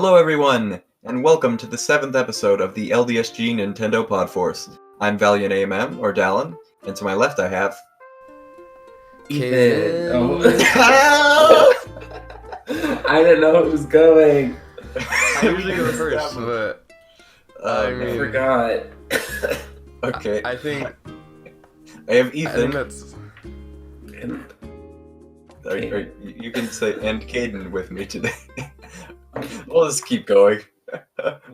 Hello everyone, and welcome to the 7th episode of the LDSG Nintendo Podforce. I'm Valiant AMM, or Dallin, and to my left I have... Ethan. Oh. I didn't know it was going. I usually go first, but I forgot. Okay. I think I have Ethan. that's... You can say and Caden with me today. We'll just keep going.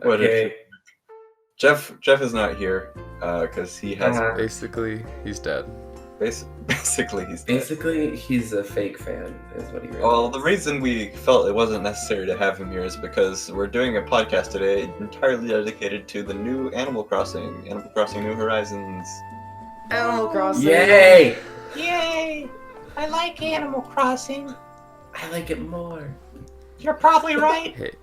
Okay. Jeff is not here because he has Basically, he's dead. basically he's dead. Basically, he's a fake fan, is what he really Well, is. the reason we felt it wasn't necessary to have him here is because we're doing a podcast today entirely dedicated to the new Animal Crossing New Horizons. Animal Crossing! Yay! Yay! I like Animal Crossing. I like it more. You're probably right.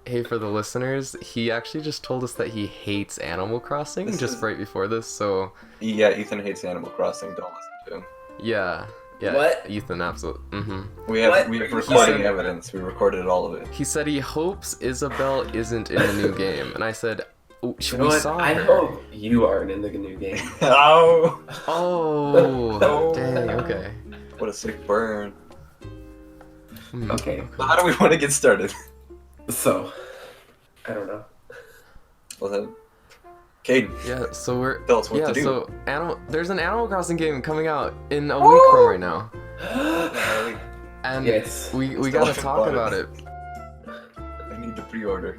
Hey, for the listeners, he actually just told us that he hates Animal Crossing right before this, so... Yeah, Ethan hates Animal Crossing. Don't listen to him. Yeah. What? Ethan, absolutely. Mm-hmm. We have What? recording evidence. We recorded all of it. He said he hopes Isabelle isn't in the new game, and I said, oh, You know we what? saw I her. hope you aren't in the new game. Oh! Oh, dang, okay. What a sick burn. Okay, How do we want to get started? so I don't know. Well then, Caden, Yeah, so we're... tell us what Yeah, to do. so there's an Animal Crossing game coming out in a week from right now. And Yes. we Still gotta haven't talk bought about it. it. I need to pre-order.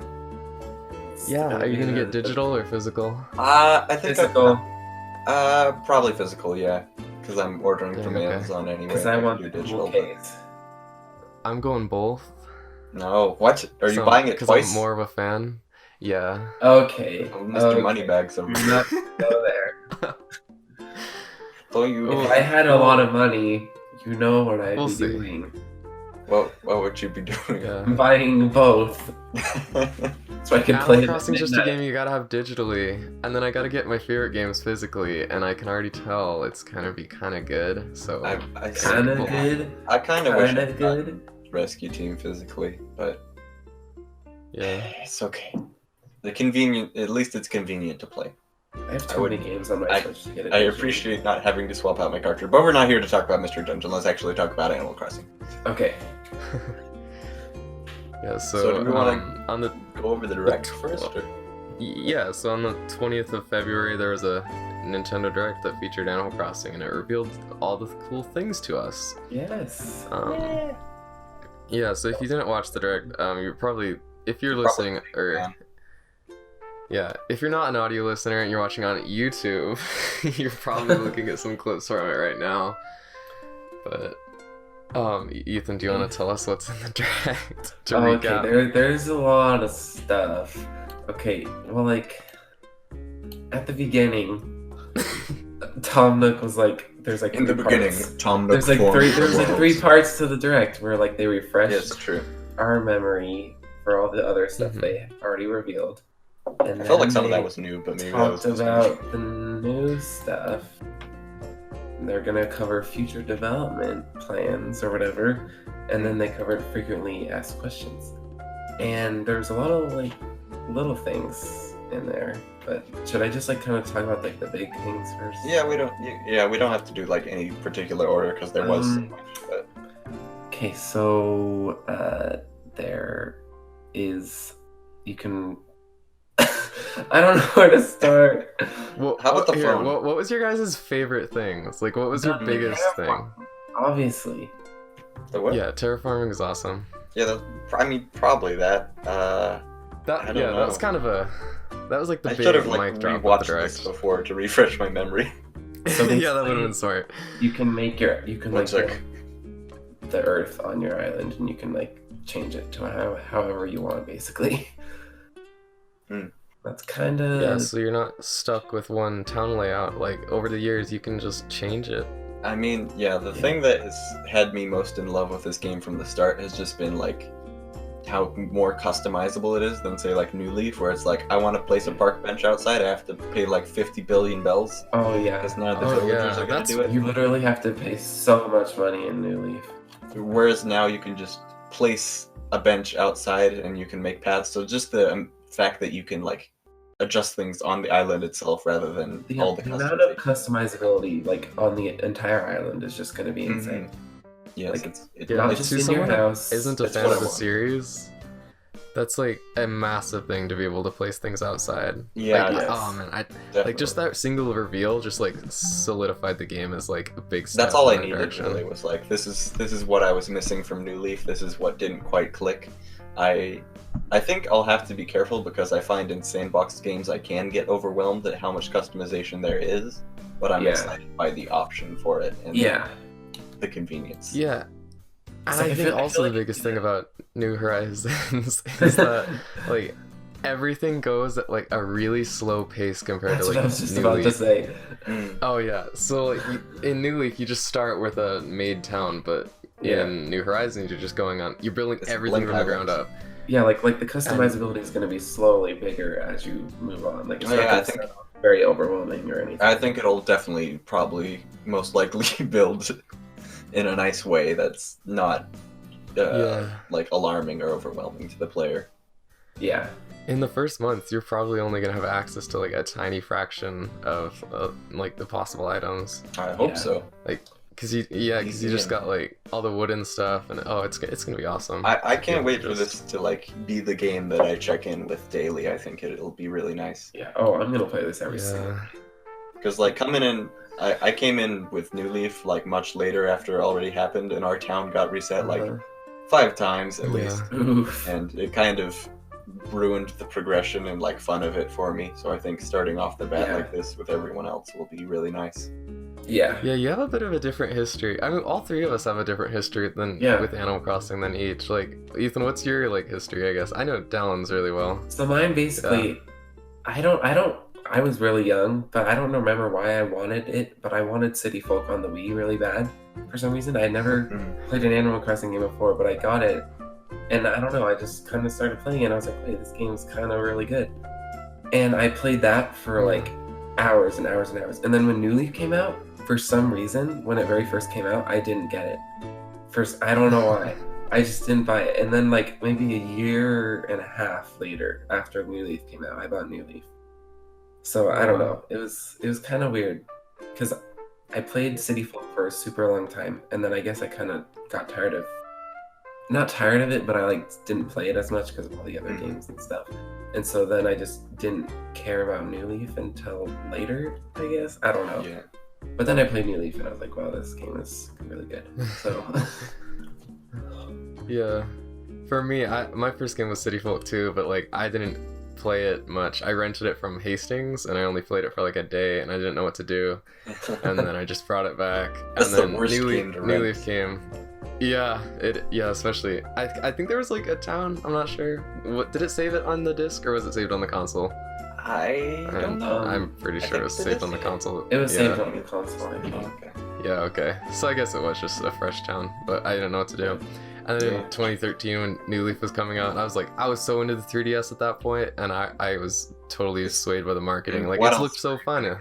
Yeah, are you gonna get digital or physical? I think Physical. probably physical, yeah. Because I'm ordering Yeah, from okay. Amazon anyway. Because I can want do the digital. cool case. I'm going both. No, what? Are you buying it Because twice? I'm more of a fan. Yeah. Okay. Oh, Mr. Okay. Moneybags over Do here. not go there. Don't you? If I had a lot of money, you know what I'd We'll be see. doing. What would you be doing? Yeah. I'm buying both, so I can play Animal it at Crossing's just a midnight. game you gotta have digitally, and then I gotta get my favorite games physically, and I can already tell it's gonna be kind of good. So I Kinda Well, good. I kind of wish I Kinda could good. Rescue Team physically, but yeah. it's okay. At least it's convenient to play. I have I too many would- games on my Switch to get it. I digitally. appreciate not having to swap out my cartridge, but we're not here to talk about Mr. Dungeon. Let's actually talk about Animal Crossing. Okay. Yeah. So do we wanna- on the Go over the direct first. Or? Yeah, so on the 20th of February, there was a Nintendo Direct that featured Animal Crossing, and it revealed all the cool things to us. Yes. Yeah, so if you didn't watch the Direct, you're probably, if you're listening, fan. yeah, if you're not an audio listener and you're watching on YouTube, you're probably looking at some clips from it right now. But, Ethan, do you want to tell us what's in the Direct to recap? Okay, there's a lot of stuff. Okay, well, like, at the beginning, Tom Nook was like, there's like In the three beginning, parts. Tom Nook There's like formed the there's like world. 3 parts to the Direct where like they refreshed Yes, true. our memory for all the other stuff Mhm. they already revealed. And I felt like then some of that they was new, but maybe that was talked just about the new stuff. They're gonna cover future development plans or whatever, and then they covered frequently asked questions. And there's a lot of like little things in there. But should I just like kind of talk about like the big things first? Yeah, we don't. Yeah, we don't have to do like any particular order because there was. So much, but Okay, so there is you can. I don't know where to start. Well, How about the here, phone? what was your guys' favorite things? Like, what was your The biggest thing? Obviously, the what? Yeah, terraforming is awesome. Yeah, I mean probably that. I don't That was know. kind of that was like the I big should have like mic drop of rewatched the this Direct. before to refresh my memory. So Yeah, that would have been smart. you can make you can One like sec. build the Earth on your island, and you can like change it to however you want, basically. Hmm. That's kind of Yeah, so you're not stuck with one town layout. Like, over the years, you can just change it. I mean, yeah, the thing that has had me most in love with this game from the start has just been like how more customizable it is than say like New Leaf, where it's like I want to place a park bench outside, I have to pay like 50 billion bells Oh yeah, because none of the Oh, villagers yeah, are gonna that's- do it. you literally have to pay so much money in New Leaf. Whereas now you can just place a bench outside and you can make paths. So just the fact that you can like adjust things on the island itself rather than all the amount of customization. customizability like on the entire island is just going to be insane. Yes, Like, Yeah, just to in your someone house. that isn't a It's fan what of I the want. series, that's like a massive thing to be able to place things outside. Yeah, Like, yes. oh man, definitely. like just that single reveal just like solidified the game as like a big step That's all I in that needed. direction. Really was like this is what I was missing from New Leaf. This is what didn't quite click. I think I'll have to be careful because I find in sandbox games I can get overwhelmed at how much customization there is, but I'm excited by the option for it and the convenience. Yeah. And So I I think feel also like the biggest thing about New Horizons is that like everything goes at like a really slow pace compared That's to what I like was just New about to Leaf. say. Oh yeah, so like in New Leaf you just start with a made town, but Yeah. in New Horizons you're just going on. You're building It's everything Blink from the ground Islands. up. Yeah, like the customizability is going to be slowly bigger as you move on. Like it's Oh, not yeah, going I to think- start off very overwhelming or anything. I think it'll definitely, probably, most likely build in a nice way that's not like alarming or overwhelming to the player. Yeah. In the first month, you're probably only gonna have access to like a tiny fraction of like the possible items. I hope Yeah. so. Cause you just got like all the wooden stuff, and it's gonna be awesome. I can't wait for Just- this to like be the game that I check in with daily. I think it'll be really nice. Yeah. Oh, I'm going to play this every single. Yeah, Because like coming in, I came in with New Leaf like much later after it already happened, and our town got reset like Uh-huh. 5 times at Yeah. least, Oof. and it kind of ruined the progression and like fun of it for me. So I think starting off the bat Yeah. like this with everyone else will be really nice. Yeah. yeah. You have a bit of a different history. I mean, all three of us have a different history than Yeah. with Animal Crossing than each. Like Ethan, what's your like history? I guess I know Dallin's really well. So mine basically, I was really young, but I don't remember why I wanted it, but I wanted City Folk on the Wii really bad for some reason. I never played an Animal Crossing game before, but I got it, and I don't know, I just kind of started playing it, and I was like, wait, this game's kind of really good. And I played that for like hours and hours and hours. And then when New Leaf came out, for some reason, when it very first came out, I didn't get it. First, I don't know why. I just didn't buy it. And then like maybe a year and a half later, after New Leaf came out, I bought New Leaf. So I don't know. It was kind of weird because I played City Folk for a super long time, and then I guess I kind of got not tired of it, but I like didn't play it as much because of all the other games and stuff. And so then I just didn't care about New Leaf until later, I guess. I don't know. Yeah. But then I played New Leaf and I was like, wow, this game is really good. So Yeah, for me, my first game was City Folk too, but like I didn't play it much. I rented it from Hastings, and I only played it for like a day, and I didn't know what to do, and then I just brought it back. That's and the then worst New game to New rent. Leaf came. Yeah, especially. I think there was like a town. I'm not sure. What did it save it on the disc, or was it saved on the console? I don't know. I'm pretty I sure it think was it saved is on the saved. console. it was yeah. saved on the console, I think. Oh, okay. Yeah, okay. So I guess it was just a fresh town, but I didn't know what to do. And then in 2013, when New Leaf was coming out, I was so into the 3DS at that point, and I was totally swayed by the marketing. Like, What it else? looked so fun.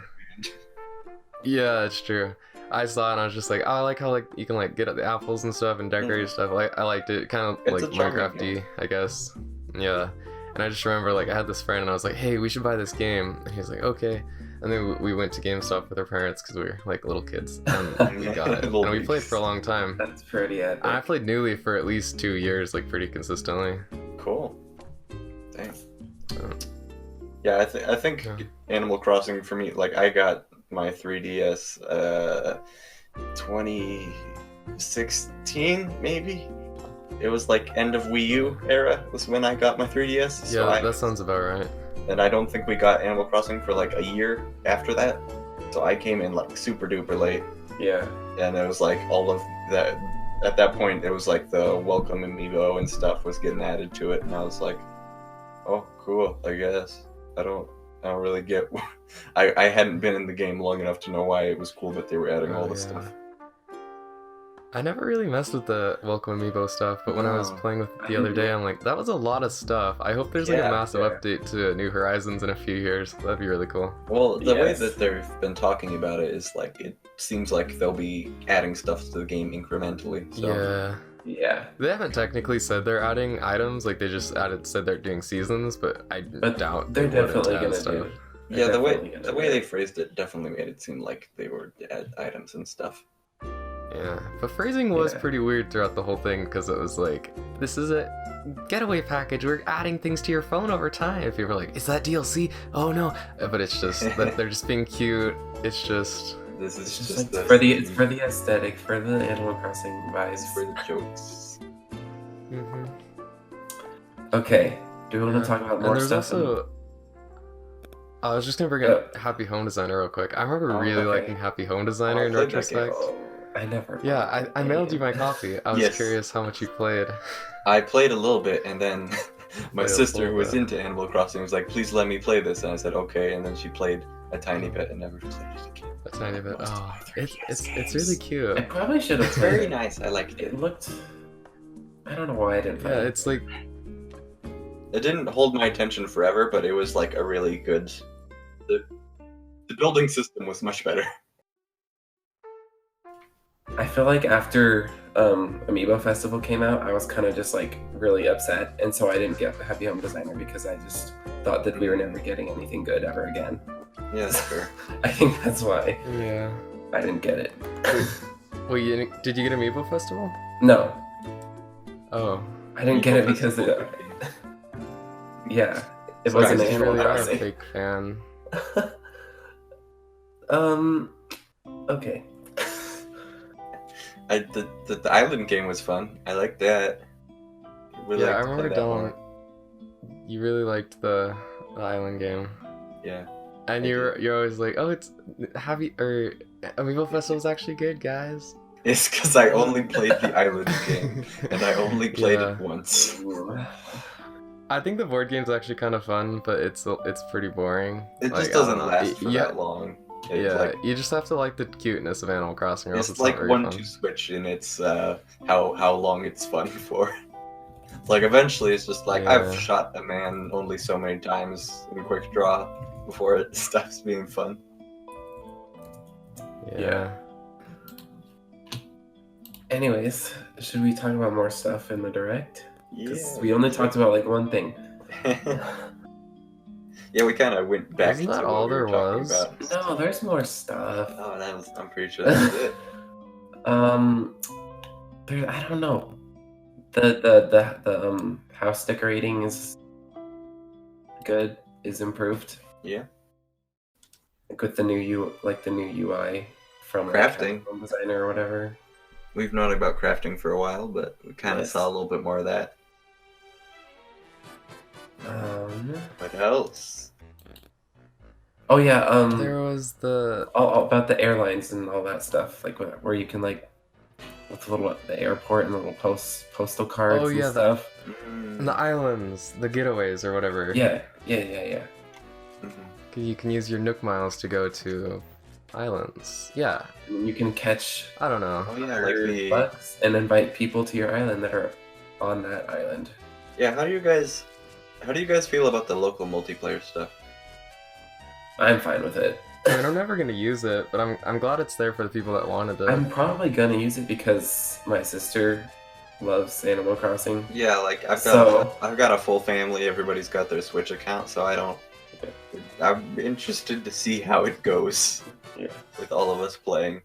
Yeah, it's true. I saw it and I was just like, oh, I like how like you can like get at the apples and stuff and decorate stuff. Like I liked it, kind of It's like a charming Minecraft-y, game. I guess. Yeah. And I just remember like I had this friend and I was like, hey, we should buy this game. And he was like, okay. And then we went to GameStop with our parents because we were like little kids, and we got it. Little And we played for a beasts. long time. That's pretty epic. And I played New Leaf for at least 2 years, like pretty consistently. Cool. Dang. So, Yeah, I think Yeah. Animal Crossing for me, like I got my 3DS 2016 maybe. It was like end of Wii U era was when I got my 3DS. So yeah, that sounds about right. and I don't think we got Animal Crossing for like a year after that. So I came in like super duper late, Yeah. and it was like all of that. At that point, it was like the welcome amiibo and stuff was getting added to it, and I was like, "Oh, cool. I guess I don't really get." I hadn't been in the game long enough to know why it was cool that they were adding all this yeah. stuff. I never really messed with the Welcome Amiibo stuff, but when I was No. playing with it the other day, I'm like, that was a lot of stuff. I hope there's like Yeah, a massive yeah. update to New Horizons in a few years. That'd be really cool. Well, the way Yes. that they've been talking about it is like it seems like they'll be adding stuff to the game incrementally. So Yeah. Yeah. They haven't technically said they're adding items, like they just said they're doing seasons, but I doubt They're they wouldn't definitely add gonna stuff. do. Yeah, They're the definitely way gonna do they it. phrased it definitely made it seem like they were add items and stuff. Yeah, but phrasing was Yeah. pretty weird throughout the whole thing because it was like, this is a getaway package. We're adding things to your phone over time. If you were like, is that DLC? Oh no! But it's just that they're just being cute. It's just. This is It's just just like it's for the aesthetic, for the Animal Crossing vibes. it's for the jokes. Mm-hmm. Okay. Do we want to talk about And more there's stuff? also. I was just gonna bring up Happy Home Designer real quick. I remember really okay. liking Happy Home Designer I in played that game. retrospect. Oh, I never. Yeah, played I that mailed you game. my copy. I was Yes. curious how much you played. I played a little bit, and then my Played a sister, little who was bit. into Animal Crossing, was like, "Please let me play this," and I said, "Okay." And then she played a tiny bit and never played it again. A tiny bit. Most of Oh, my 3DS it's games. really cute. I probably should have It's played very it. nice. I liked it. It looked. I don't know why I didn't play Yeah, it. it's like It didn't hold my attention forever, but it was like a really good. The building system was much better. I feel like after Amiibo Festival came out, I was kind of just like really upset, and so I didn't get the Happy Home Designer because I just thought that we were never getting anything good ever again. Yeah, that's fair. I think that's why yeah. I didn't get it. Wait, did you get Amiibo Festival? No, Oh, I didn't get it because Festival it. was good game. Yeah, it Sorry, wasn't you you Animal really are a Crossing. fake fan. Okay. The island game was fun. I liked that. Really Yeah, I liked to play remember that Dylan. more. You really liked the island game, Yeah. and I you're always like, oh, it's Amiibo Festival's actually good, guys. It's because I only played the island game, and I only played Yeah. it once. I think the board game's actually kind of fun, but it's pretty boring. It Like, just I don't doesn't know. last for Yeah, that long. It's yeah. like, You just have to like the cuteness of Animal Crossing, or else it's it's not like very 1-2 fun. switch, and it's how long it's fun for. Like eventually, it's just like Yeah. I've shot a man only so many times in quick draw before it stops being fun. Yeah. Anyways, should we talk about more stuff in the direct? Yeah. Because we only talked about like one thing. Yeah, we kind of went back Isn't to that what all we were there talking was? about. No, there's more stuff. Oh, I'm pretty sure that was it. I don't know. The house decorating is good, is improved. Yeah. Like with the new UI from like, Crafting. Home Designer or whatever. We've known about crafting for a while, but we kind of Yes. saw a little bit more of that. What else? Oh yeah, There was the all about the airlines and all that stuff, like where you can like with the airport and the little postal cards and yeah, stuff. Mm, the islands, the getaways or whatever. Yeah. mhm. You can use your Nook miles to go to islands. Yeah. And you can catch I don't know. Oh yeah, like the bugs and invite people to your island that are on that island. yeah. How do you guys feel about the local multiplayer stuff? I'm fine with it. I mean, I'm never gonna use it, but I'm glad it's there for the people that wanted it. I'm probably gonna use it because my sister loves Animal Crossing. Yeah, like I've So- got a full family. Everybody's got their Switch account, so I'm interested to see how it goes. Yeah. With all of us playing,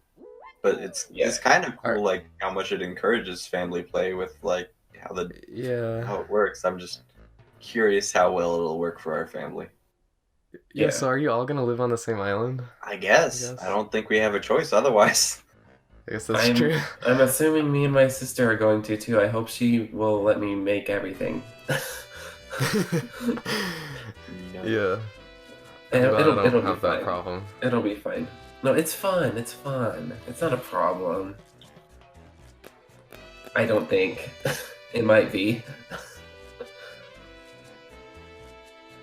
but it's kind of cool, like how much it encourages family play with like how it works. I'm just curious how well it'll work for our family. Yeah. Yeah. So are you all gonna live on the same island? I guess. I don't think we have a choice otherwise. I guess that's true. I'm assuming me and my sister are going to too. I hope she will let me make everything. Yeah. And I'm glad I don't it'll have be that fine. problem. It'll be fine. No, it's fun. It's fun. It's not a problem. I don't think. It might be.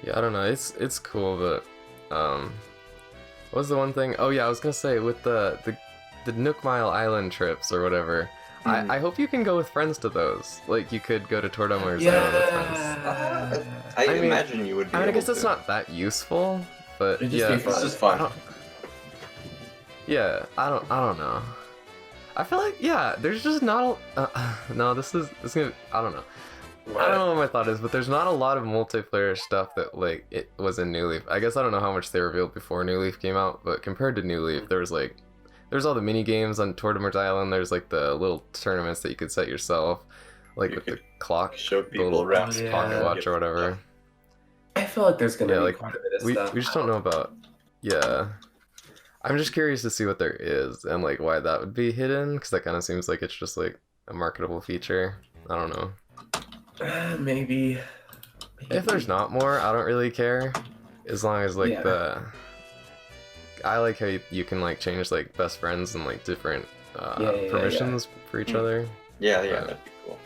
Yeah, I don't know. It's cool, but what was the one thing? Oh yeah, I was gonna say with the Nook Mile Island trips or whatever. Mhm. I hope you can go with friends to those. Like you could go to Tordomer's Island with friends. I I mean- imagine you would be I mean, I able guess that's to. not that useful, but It'd just yeah, be It's fun. just I fun. don't, yeah, I don't know. I feel like there's just not no, this is gonna I don't know. I don't know what my thought is, but there's not a lot of multiplayer stuff that like it was in New Leaf. I guess I don't know how much they revealed before New Leaf came out, but compared to New Leaf, there's all the mini games on Tortimer's Island. There's like the little tournaments that you could set yourself, like You with the could clock, show the people little around. pocket watch or whatever. I feel like there's gonna Yeah, be like quite a bit of we stuff. just don't know about. Yeah, I'm just curious to see what there is and like why that would be hidden, because that kind of seems like it's just like a marketable feature. I don't know. Maybe. If there's not more, I don't really care, as long as like I like how you can like change like best friends and like different permissions for each other. Yeah, But that'd be cool.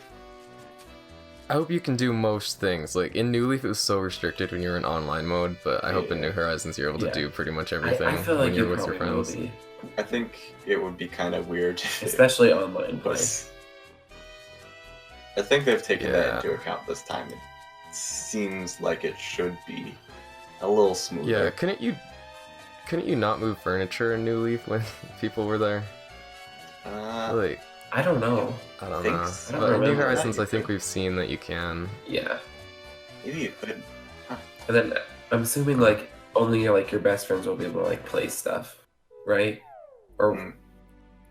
I hope you can do most things. Like in New Leaf, it was so restricted when you were in online mode, but I hope in New Horizons you're able to do pretty much everything I feel like when you're you with your probably will friends. be, I think it would be kind of weird. if it especially online play. was- I think they've taken Yeah. that into account this time. It seems like it should be a little smoother. Yeah, couldn't you not move furniture in New Leaf when people were there? Like, I don't know. I don't think know. so. I don't But in New remember. Horizons, I think we've seen that you can. Yeah, Maybe you could. and then I'm assuming like only like your best friends will be able to like play stuff, right? Or Mm.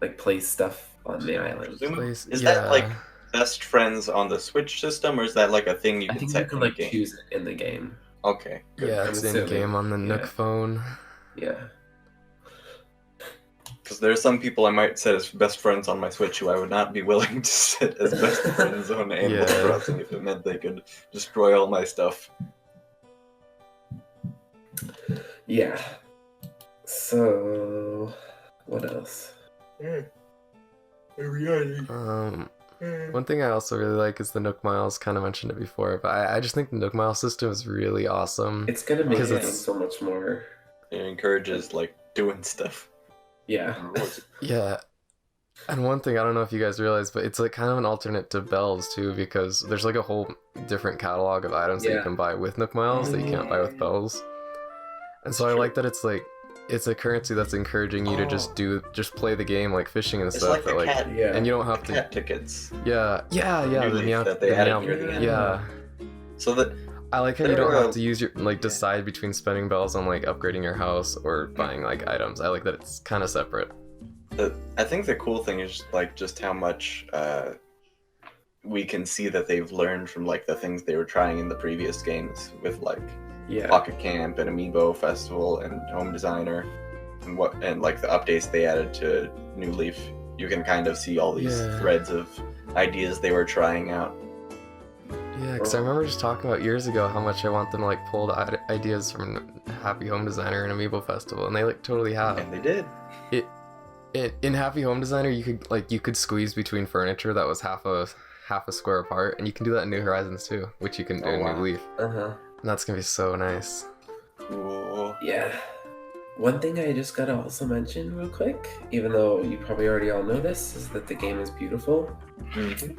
like play stuff on the island. Place- Is yeah. that like best friends on the Switch system, or is that like a thing you I can think set you can in the like game? choose it in the game. Okay, good. Yeah, I'm it's in assuming. game on the Nook Yeah. phone. Yeah. Because there are some people I might set as best friends on my Switch who I would not be willing to set as best friends on Animal Yeah. Crossing if it meant they could destroy all my stuff. Yeah. So, what else? One thing I also really like is the Nook Miles. Kind of mentioned it before, but I just think the Nook Mile system is really awesome. It's gonna make Because it it's- so much more. It encourages like doing stuff. Yeah. Yeah. And one thing I don't know if you guys realize, but it's like kind of an alternate to Bells too, because there's like a whole different catalog of items that you Yeah. can buy with Nook Miles that you can't buy with Bells. And so I True. like that it's like it's a currency that's encouraging you to just play the game like fishing and It's stuff. like that, the cat, Yeah. and you don't have to. cat tickets. Yeah. New Leaf that they added near the end. Yeah. So that I like how you There don't are- have to use your like decide between spending bells on like upgrading your house or buying like items. I like that it's kind of separate. I think the cool thing is like just how much we can see that they've learned from like the things they were trying in the previous games with like Yeah. Pocket Camp and Amiibo Festival and Home Designer and like the updates they added to New Leaf. You can kind of see all these Yeah. threads of ideas they were trying out. Yeah, because I remember just talking about years ago how much I want them to like pull the ideas from Happy Home Designer and Amiibo Festival, and they like totally have. And they did. In Happy Home Designer, you could squeeze between furniture that was half a square apart, and you can do that in New Horizons too, which you can do Oh, in wow. New Leaf, Uh-huh. and that's gonna be so nice. Cool. Yeah. One thing I just gotta also mention real quick, even though you probably already all know this, is that the game is beautiful. Mhm.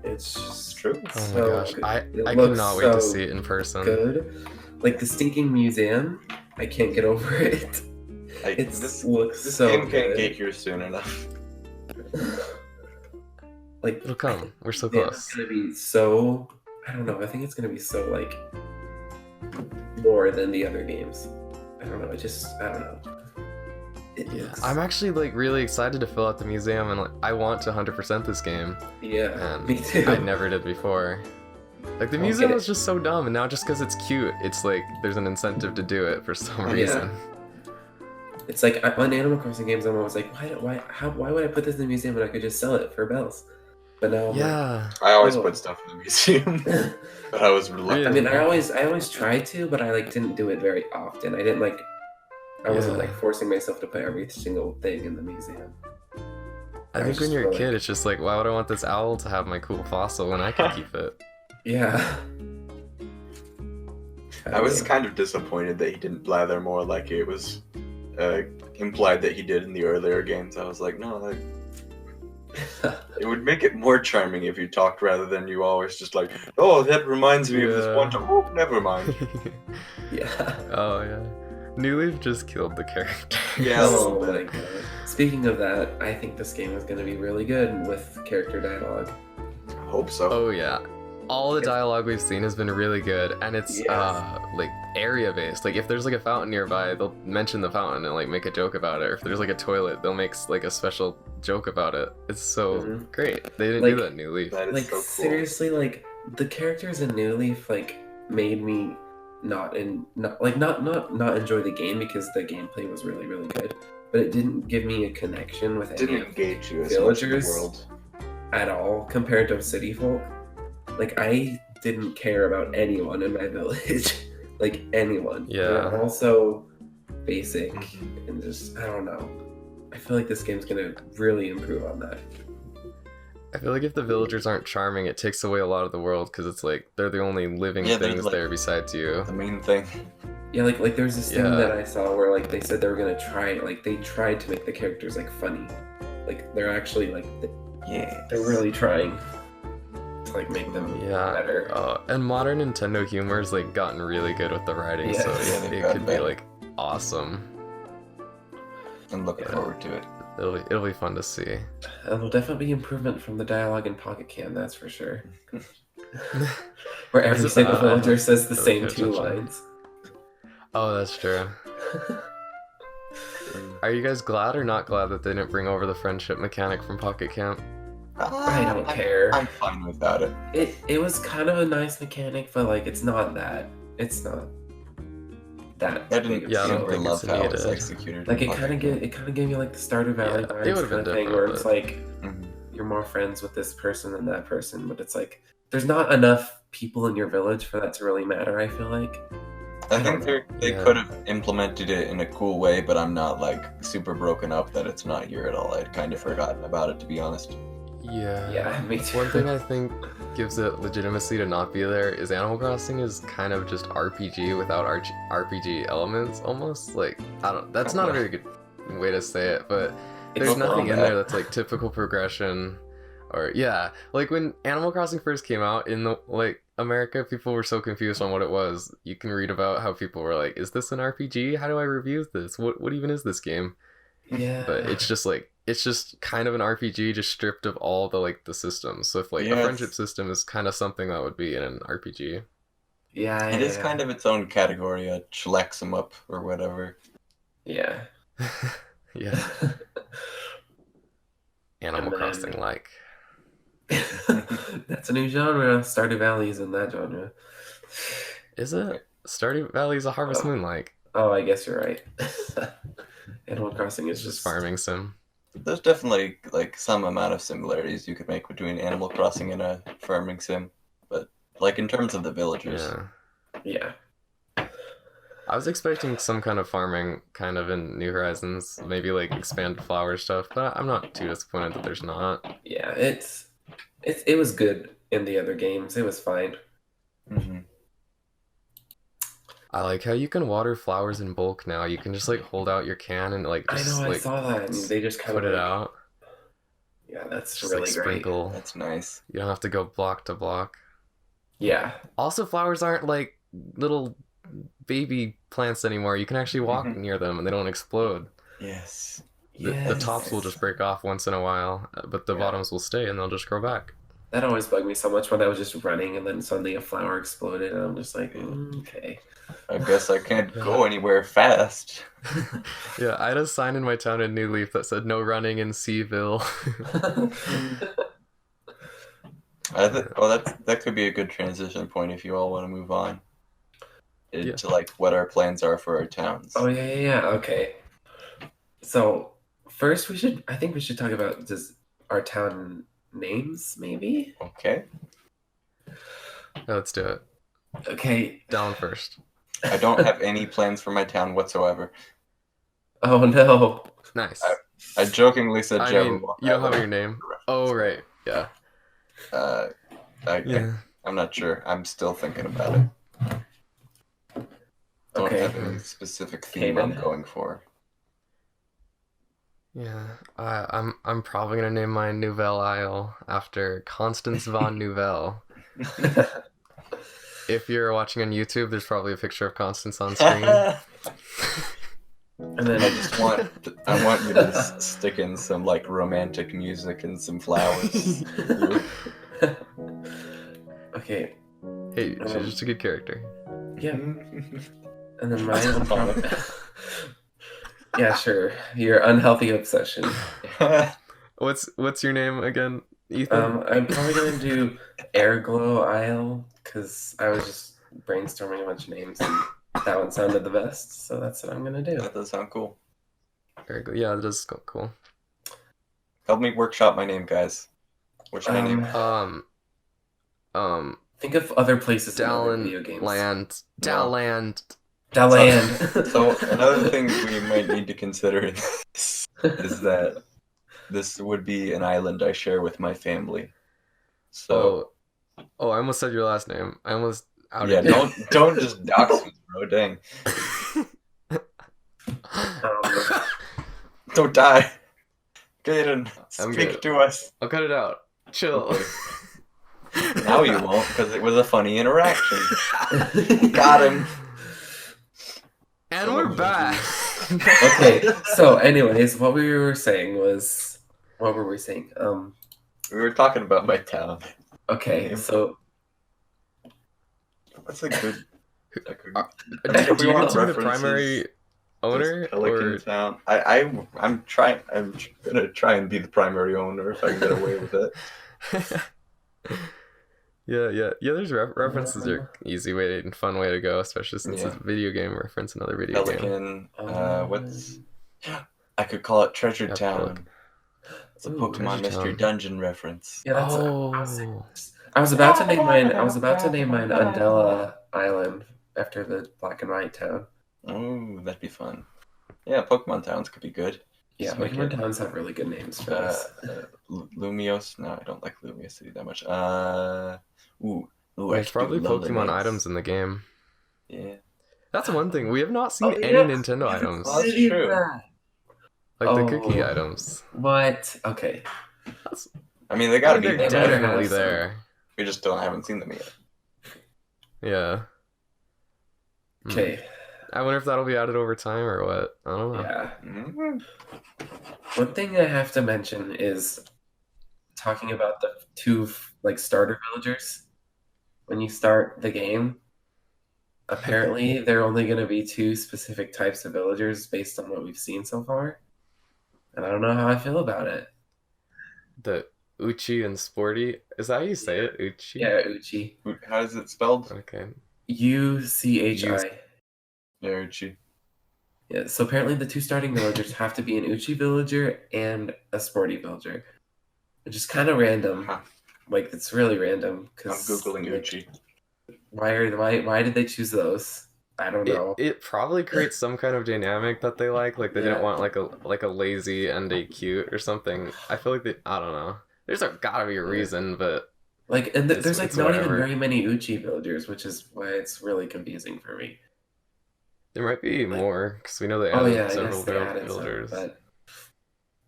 It's just True. Oh so my gosh, good. I It I looks cannot wait to so see it in person. good. Like the stinking museum, I can't get over it. It looks This so game good. can't get here soon enough. Like It'll come. We're so yeah, close. it's gonna be so. I don't know. I think it's gonna be so like more than the other games. I don't know. I don't know. It Yeah, looks- I'm actually like really excited to fill out the museum, and like I want to 100% this game, Yeah, and me too. I never did before. Like the I'll museum get was just so dumb, and now just because it's cute, it's like there's an incentive to do it for some Yeah. reason. It's like on Animal Crossing games, I'm always like, why would I put this in the museum when I could just sell it for bells? But now, I'm Yeah, I always Oh. put stuff in the museum, like, but I was reluctant. I mean, I always tried to, but I like didn't do it very often. I didn't like, I wasn't Yeah. like forcing myself to put every single thing in the museum. I think was when just you're a really- kid, it's just like, why would I want this owl to have my cool fossil when I can keep it? Yeah. I was kind of disappointed that he didn't blather more like it was implied that he did in the earlier games. I was like, no, like, it would make it more charming if you talked rather than you always just like, oh, that reminds me of this Yeah. one time. Oh, never mind. Yeah. Oh yeah. New Leaf just killed the character. Yeah, a little Oh my bit. god. Speaking of that, I think this game is going to be really good with character dialogue. I hope so. Oh yeah. All the dialogue we've seen has been really good, and it's Yes. like area based. Like if there's like a fountain nearby, they'll mention the fountain and like make a joke about it. Or if there's like a toilet, they'll make like a special joke about it. It's so Mhm. great. They didn't Like- do that in New Leaf. That is Like so cool. seriously, like the characters in New Leaf like made me not enjoy the game because the gameplay was really really good, but it didn't give me a connection with Didn't any of engage you as much in the villagers world. at all compared to city folk. Like I didn't care about anyone in my village, like anyone. Yeah. They're all so basic Mhm. and just I don't know. I feel like this game's gonna really improve on that. I feel like if the villagers aren't charming, it takes away a lot of the world because it's like they're the only living Yeah, they're, things like- there besides you. The main thing. Yeah, like there's this thing Yeah. that I saw where like they said they were gonna try, like they tried to make the characters like funny, like they're actually like Yeah. they're really trying to like make them Yeah. better. And modern Nintendo humor's like gotten really good with the writing, Yeah. so Yeah, they've it gotten could be better. like awesome. I'm looking Yeah. forward to it. It'll be fun to see. It'll definitely be improvement from the dialogue in Pocket Cam, that's for sure. Where every Is it- single I villager says the haven't same paid two attention. lines. Oh, that's true. Are you guys glad or not glad that they didn't bring over the friendship mechanic from Pocket Camp? I don't care. I'm fine without it. It was kind of a nice mechanic, but like it's not that I big didn't of a Yeah, I don't deal. super think love it's how it was needed. executed. Like it Okay. kind of gave me like the Stardew Valley Yeah, it vibes would've been kind of thing, different, where it's but- like Mhm. you're more friends with this person than that person, but it's like there's not enough people in your village for that to really matter. I feel like. I think they Yeah. could have implemented it in a cool way, but I'm not like super broken up that it's not here at all. I'd kind of forgotten about it, to be honest. Yeah. Yeah, me too. One thing I think gives it legitimacy to not be there is Animal Crossing is kind of just RPG without RPG elements, almost. Like, I don't. That's not a very good way to say it, but there's It's nothing in combat. there that's like typical progression, or yeah, like when Animal Crossing first came out in the like America, people were so confused on what it was. You can read about how people were like, "Is this an RPG? How do I review this? What even is this game?" Yeah. But it's just kind of an RPG just stripped of all the like the systems. So if like a Yes. friendship system is kind of something that would be in an RPG. yeah, It is kind of its own category, a Schlex 'em up or whatever. yeah. Yeah, Animal And then- Crossing like. That's a new genre. Stardew Valley is in that genre. Is it? Stardew Valley is a Harvest Oh. Moon like. Oh, I guess you're right. Animal Crossing is It's just just farming sim. There's definitely like some amount of similarities you could make between Animal Crossing and a farming sim, but like in terms of the villagers, Yeah. Yeah. I was expecting some kind of farming kind of in New Horizons, maybe like expand flower stuff, but I'm not too disappointed that there's not. Yeah, it was good in the other games. It was fine. hmm I like how you can water flowers in bulk now. You can just like hold out your can and like I just know, I like saw that. And they just kind put of it like, out. Yeah, that's Just really like great. sprinkle. That's nice. You don't have to go block to block. Yeah, Also, flowers aren't like little baby plants anymore. You can actually walk Mhm. near them and they don't explode. Yes. The tops will just break off once in a while, but the Yeah. bottoms will stay and they'll just grow back. That always bugged me so much when I was just running and then suddenly a flower exploded and I'm just like, okay. I guess I can't go anywhere fast. Yeah, I had a sign in my town in New Leaf that said no running in Seaville. That could be a good transition point if you all want to move on into like what our plans are for our towns. Oh yeah. Okay. So first I think we should talk about just our town names, maybe? Okay. Yeah, let's do it. Okay. Down first. I don't have any plans for my town whatsoever. Oh no. Nice. I jokingly said I Jabberwock. mean, you don't have your name. Oh, right. Yeah. Yeah. I'm not sure. I'm still thinking about it. Don't Okay. have any specific theme I'm then. going for. Yeah. I'm probably gonna name mine Nouvelle Isle after Constance von Nouvelle. if you're watching on YouTube, there's probably a picture of Constance on screen. And then I want you to stick in some like romantic music and some flowers. Okay. Hey, she's just a good character. Yeah. And then my yeah, sure. Your unhealthy obsession. What's your name again, Ethan? I'm probably gonna do Airglow Isle because I was just brainstorming a bunch of names and that one sounded the best, so that's what I'm gonna do. That does sound cool. Very good. Yeah, that does cool. Help me workshop my name, guys. What's my name? Think of other places in other video games. Daland. Daland. So another thing we might need to consider in this is that this would be an island I share with my family. So I almost said your last name. I almost outed you. don't just dox me, bro. Dang. Don't die. Gaiden, speak to us. I'll cut it out. Chill. Okay. Now you won't, because it was a funny interaction. Got him. And we're back. Okay, so anyways, what we were saying was... What were we saying? We were talking about my town. Okay, so... Do That's you we get want to be the references. primary owner? Pelican Or... Town. I'm gonna try and be the primary owner if I can get away with it. Yeah. There's references are easy way and fun way to go, especially since it's a video game reference, another video game. Pelican. What's? I could call it Treasure Town. It's a Pokemon Treasure Mystery Town. Dungeon reference. Yeah, that's I was about to name mine Undella Island after the black and white town. Oh, that'd be fun. Yeah, Pokemon towns could be good. Yeah, Just make Pokemon it- towns have really good names for this. Lumios. No, I don't like Lumios City that much. There's probably Pokemon items in the game. Yeah. That's one thing. We have not seen any Nintendo items. That's true. Like the cookie items. What? Okay. I mean, they gotta be They're there. definitely there. We just haven't seen them yet. Yeah. Okay. I wonder if that'll be added over time or what. I don't know. Yeah. Mm-hmm. One thing I have to mention is talking about the two starter villagers. When you start the game, apparently there are only going to be two specific types of villagers based on what we've seen so far. And I don't know how I feel about it. The Uchi and Sporty. Is that how you say it? Uchi? Yeah, Uchi. How is it spelled? Okay. Uchi. Yeah, Uchi. Yeah, so apparently the two starting villagers have to be an Uchi villager and a Sporty villager. Which is kind of random. Huh. Like, it's really random. I'm Googling Uchi. Why did they choose those? I don't know. It probably creates some kind of dynamic that they like. Like they didn't want like a lazy and a cute or something. I feel like I don't know. There's gotta be a reason, but There's it's not even whatever. very many Uchi villagers, which is why it's really confusing for me. There might be more because we know they Oh added yeah, I several guess they added some, builders. but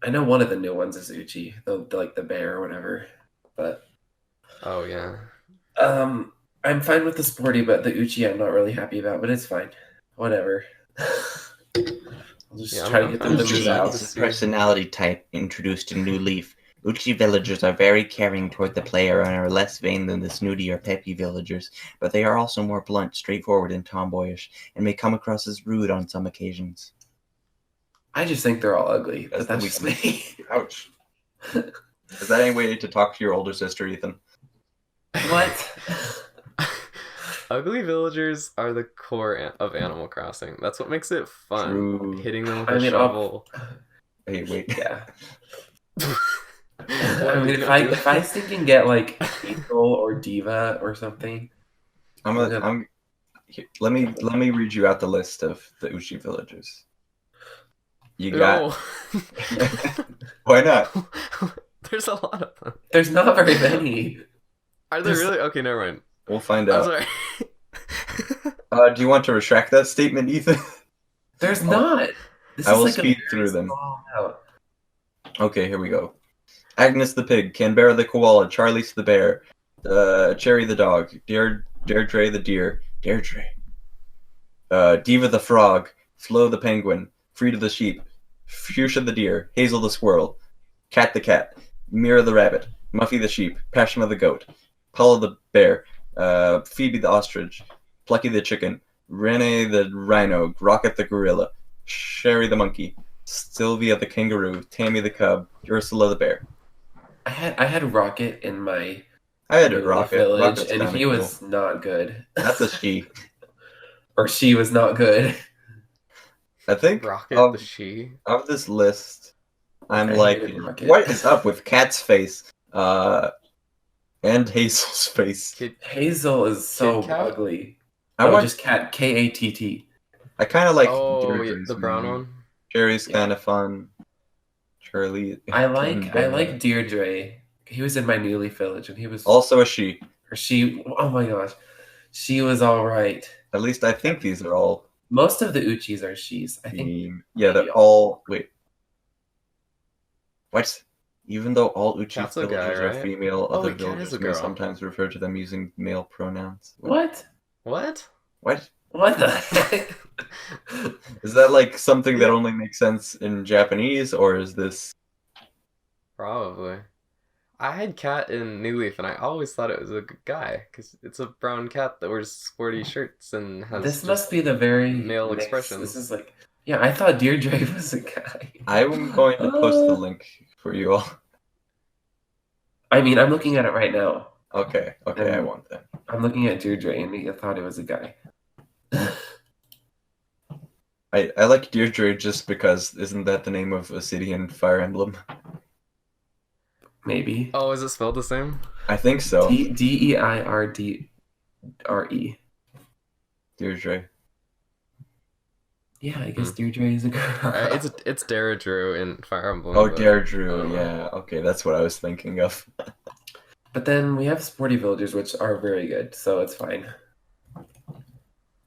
I know one of the new ones is Uchi, the bear or whatever. But Oh yeah. I'm fine with the Sporty, but the Uchi I'm not really happy about. But it's fine, whatever. I'll just Yeah, try to I'm get them to fine. move out. Is a personality type introduced in New Leaf. Uchi villagers are very caring toward the player and are less vain than the snooty or peppy villagers, but they are also more blunt, straightforward, and tomboyish, and may come across as rude on some occasions. I just think they're all ugly, but that's That's just me. Ouch. Is that any way to talk to your older sister, Ethan? What? Ugly villagers are the core of Animal Crossing. That's what makes it fun. True. Hitting them with I a mean, shovel. Hey, wait. Yeah. What I mean, are you if I think and get like Diesel or Diva or something. Let me read you out the list of the Uchi villagers. You got. No. Why not? There's a lot of them. There's not very many. Are there really? Okay, never mind. We'll find I'm out. sorry. Do you want to retract that statement, Ethan? There's not. This I is will like a speed very through them. small amount. Okay, here we go. Agnes the pig, Canberra the koala, Charlie's the bear, Cherry the dog, Deirdre the deer, Deirdre. Diva the frog, Flo the penguin, Frida the sheep, Fuchsia the deer, Hazel the squirrel, Cat the cat, Mira the rabbit, Muffy the sheep, Passion the goat, Paula the bear, Phoebe the ostrich, Plucky the chicken, Rene the rhino, Rocket the gorilla, Sherry the monkey, Sylvia the kangaroo, Tammy the cub, Ursula the bear. I had Rocket in my I had a Newly Rocket. village, Rocket's and kinda he cool. was not good. That's a she. Or she was not good. I think Rocket of, the she. of this list, I'm I like, hated Rocket. what is up with Cat's face? And Hazel's face. Kid, Hazel is so Kit Kat? ugly. I No, want. just Cat. Katt. I kind of like oh, yeah, Deirdre's the brown name. one. Cherry's Yeah. kind of fun. Charlie. I like Deirdre. He was in my Newly village, and he was Also a she. or she. Oh my gosh, she was all right. At least I think these are all. Most of the Uchis are she's. I think. Yeah, they're all. Wait. What? Even though all Uchi Cat's a guy, villagers are right? female, Oh, other wait, Cat is villagers a may girl. sometimes refer to them using male pronouns. What? What? What? What the heck? Is that like something that only makes sense in Japanese, or is this? Probably. I had Cat in New Leaf, and I always thought it was a good guy because it's a brown cat that wears sporty shirts and has. This just must be the very male next- expressions. This is like, yeah, I thought Deirdre was a guy. I'm going to post the link for you all. I mean, I'm looking at it right now. Okay, I want that. I'm looking at Deirdre, and I thought it was a guy. I like Deirdre just because isn't that the name of a city in Fire Emblem? Maybe. Oh, is it spelled the same? I think so. Deirdre. Deirdre. Yeah, I guess Deirdre is a girl. It's Deirdre in Fire Emblem. Oh, but- Deirdre. Yeah. Okay, that's what I was thinking of. But then we have sporty villagers, which are very good, so it's fine.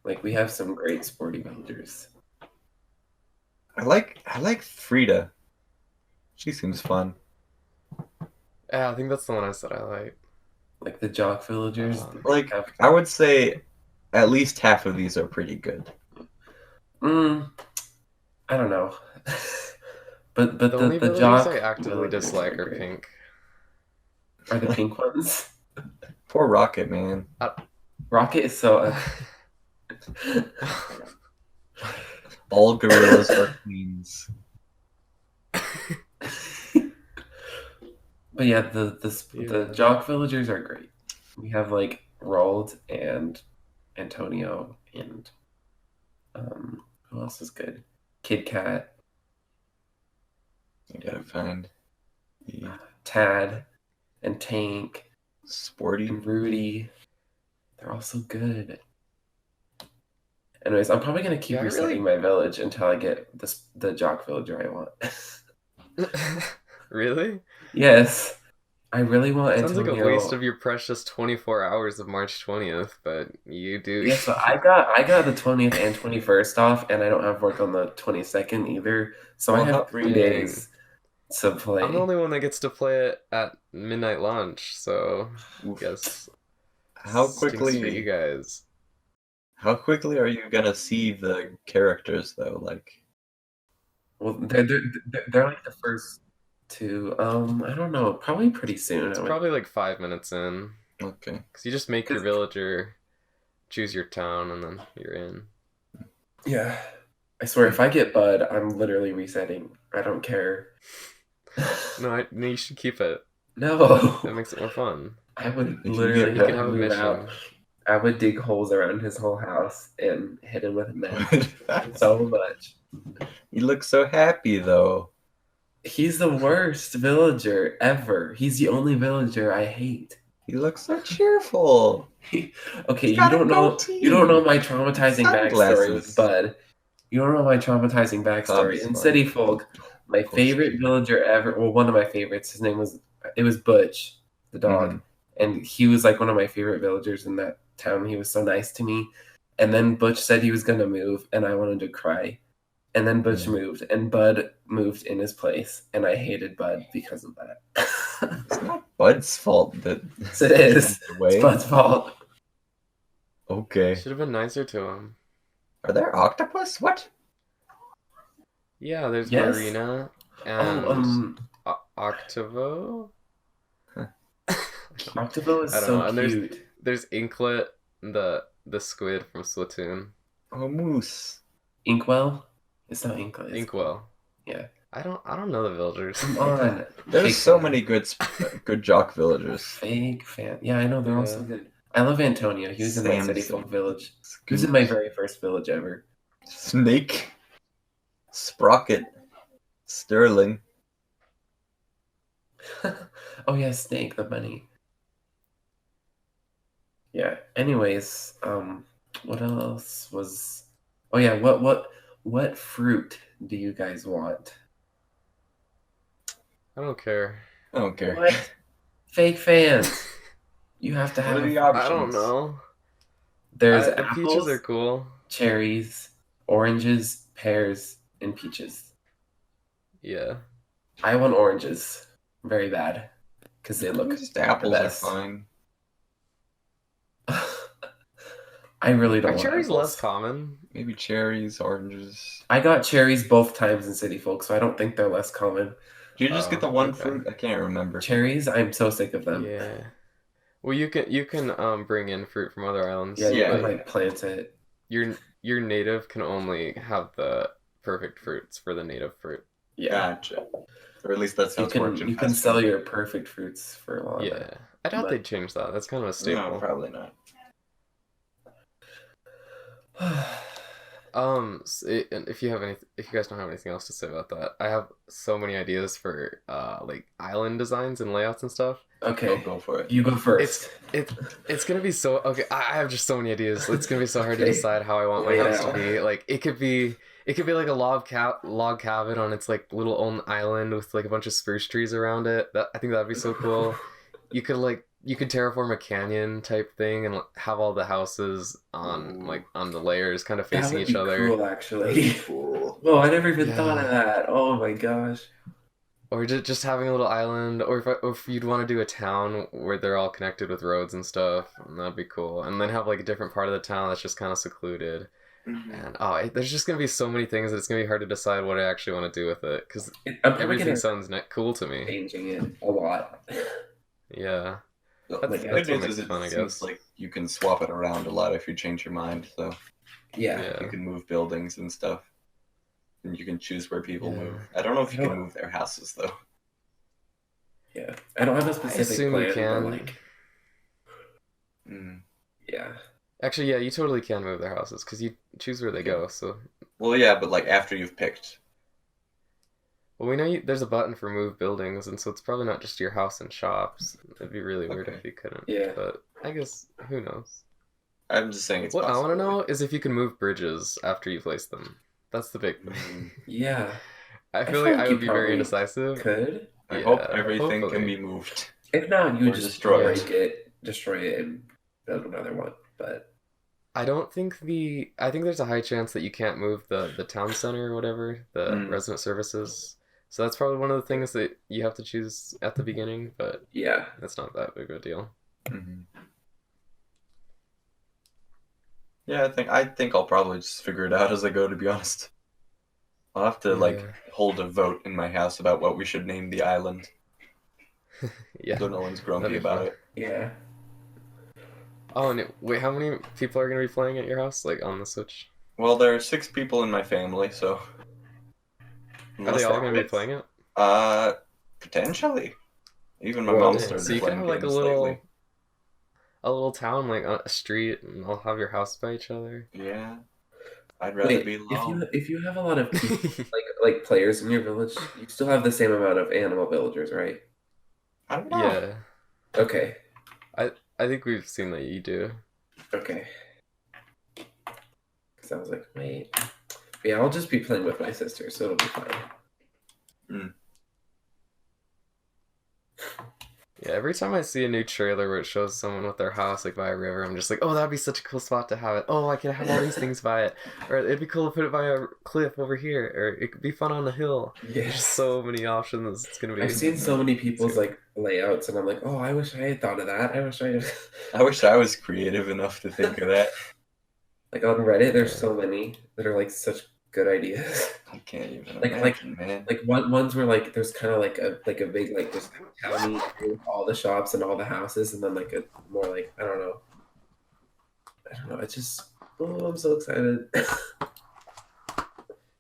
Like, we have some great sporty villagers. I like Frida. She seems fun. Yeah, I think that's the one I said I like. Like the jock villagers. Like, I would say at least half of these are pretty good. I don't know. but The only the villagers jock I actively villagers dislike are great. pink. Are the pink ones? Poor Rocket, man. Rocket is so. All gorillas are queens. But yeah, the jock villagers are great. We have like Roald and Antonio and who else is good? Kid Cat, You gotta find the Tad, and Tank sporty. and Rudy. They're all so good. Anyways, I'm probably gonna keep Yeah, I resetting my village until I get the jock villager I want. Really? Yes, I really want Sounds Antonio. like a waste of your precious 24 hours of March 20th, but you do. Yeah, so I got the 20th and 21st off, and I don't have work on the 22nd either. So I Well, have how 3 days to play. I'm the only one that gets to play it at midnight launch, so I guess How stinks for you quickly? guys. How quickly are you gonna see the characters though? Like, Well, they're like the first two. I don't know. Probably pretty soon. It's probably like 5 minutes in, okay. because you just make your villager choose your town, and then you're in. Yeah. I swear, if I get Bud, I'm literally resetting. I don't care. No, you should keep it. No. That makes it more fun. I would You literally can have a move mission. out. I would dig holes around his whole house and hit him with a net so much. You look so happy though. He's the worst villager ever. He's the only villager I hate. You look so cheerful. Okay, He's got a you don't know my traumatizing backstory Sunglasses. with Bud. You don't know my traumatizing backstory. Cubs, In fun. City Folk, my course favorite you do. villager ever, well, one of my favorites, his name was Butch, the dog. Mhm. And he was like one of my favorite villagers in that town. He was so nice to me. And then Butch said he was going to move, and I wanted to cry. And then Butch moved, and Bud moved in his place. And I hated Bud because of that. It's not Bud's fault that Yes, it is. Away. It's Bud's fault. Okay. Should have been nicer to him. Are there octopus? What? Yeah, there's Yes. Marina Oh, and Octavo. Octavo is I don't so know. And cute. there's Inklet, the squid from Splatoon. Oh, moose. Inkwell? It's not Inkwell. It's Inkwell. Yeah. I don't know the villagers. Come on. There's Fake so fan. many good jock villagers. Fake fan. Yeah, I know. They're all so Yeah. good. I love Antonio. He was in my City Samson. Folk village. He was in my very first village ever. Snake. Sprocket. Sterling. Oh yeah, Snake the bunny. Yeah. Anyways, what else was? Oh yeah, what fruit do you guys want? I don't care. I don't care. What? Fake fans. You have to What have. are the a- options? I don't know. There's The apples, peaches are cool. cherries, oranges, pears, and peaches. Yeah. I want oranges very bad because they look Just apples are best. fine. I really don't Are want cherries apples. less common? Maybe cherries, oranges. I got cherries both times in City Folk, so I don't think they're less common. Do you just get the Oh, one okay. fruit? I can't remember. Cherries, I'm so sick of them. Yeah. Well, you can bring in fruit from other islands. Yeah, you Yeah. can like plant it. Your native can only have the perfect fruits for the native fruit. Yeah, Gotcha. Or at least that's how you it's can worked in you can Pest sell Control. your perfect fruits for a lot. Yeah. I doubt But- they'd change that. That's kind of a staple. No, probably not. And if you guys don't have anything else to say about that, I have so many ideas for like island designs and layouts and stuff. Okay, Go for it. you go first. It's gonna be so okay. I have just so many ideas. It's gonna be so hard to Okay. decide how I want my Lay it house to out. be. Like it could be like a log cabin on its like little own island with like a bunch of spruce trees around it. I think that'd be so cool. You could terraform a canyon type thing and have all the houses on the layers kind of That facing would each be other. cool, actually. Cool. Whoa, I never even Yeah. thought of that. Oh my gosh. Or just having a little island, or if you'd want to do a town where they're all connected with roads and stuff, that'd be cool. And then have like a different part of the town that's just kind of secluded. And there's just gonna be so many things that it's gonna be hard to decide what I actually want to do with it because I'm probably everything gonna sounds cool to me. changing it a lot. Yeah. The That's good what news makes is it it fun, I seems guess. like you can swap it around a lot if you change your mind. So Yeah. Yeah. you can move buildings and stuff, and you can choose where people Yeah. move. I don't know if you I can don't- move their houses though. Yeah. I don't have a specific assume plan, you can. but like, Mm. yeah. Actually, yeah, you totally can move their houses because you choose where they go. So, Well, yeah, but like after you've picked. well, we know there's a button for move buildings, and so it's probably not just your house and shops. It'd be really weird Okay. if you couldn't. Yeah. But I guess who knows. I'm just saying it's What I possible. want to know is if you can move bridges after you place them. That's the big thing. Mm. Yeah. I feel feel like like I you would be very probably indecisive. Could. I Yeah, hope everything hopefully. can be moved. If not, you Or would just destroy destroy it, and build another one. But I don't think I think there's a high chance that you can't move the town center or whatever, the Mm. resident services. So that's probably one of the things that you have to choose at the beginning, but yeah. that's not that big of a deal. Mhm. Yeah, I think I'll probably just figure it out as I go. To be honest, I'll have to like Yeah. hold a vote in my house about what we should name the island, Yeah. so no one's grumpy That'd be about fun. it. Yeah. Oh, and wait, how many people are gonna be playing at your house, like on the Switch? Well, there are 6 people in my family, so Are unless they all that gonna be fits- playing it? Potentially. Even my Well, mom yeah, started So you can playing have like games lately. a little town, like on a street, and all have your house by each other. Yeah, I'd rather Wait, be alone. if you have a lot of people, like players in your village, you still have the same amount of animal villagers, right? I don't know. Yeah, Okay. I think we've seen that you do. Okay. Because I was like, wait. Yeah, I'll just be playing with my sister, so it'll be fine. Yeah, every time I see a new trailer where it shows someone with their house like by a river, I'm just like, oh, that'd be such a cool spot to have it. Oh, I could have all these things by it. Or it'd be cool to put it by a cliff over here. Or it could be fun on the hill. There's just so many options. It's gonna be. I've seen so many people's like layouts, and I'm like, oh, I wish I had thought of that. I wish I was creative enough to think of that. Like on Reddit, there's so many that are like such good ideas. I can't even imagine, man. Like ones where like there's kind of like a big like just county with all the shops and all the houses, and then like a more like I don't know. It's just I'm so excited.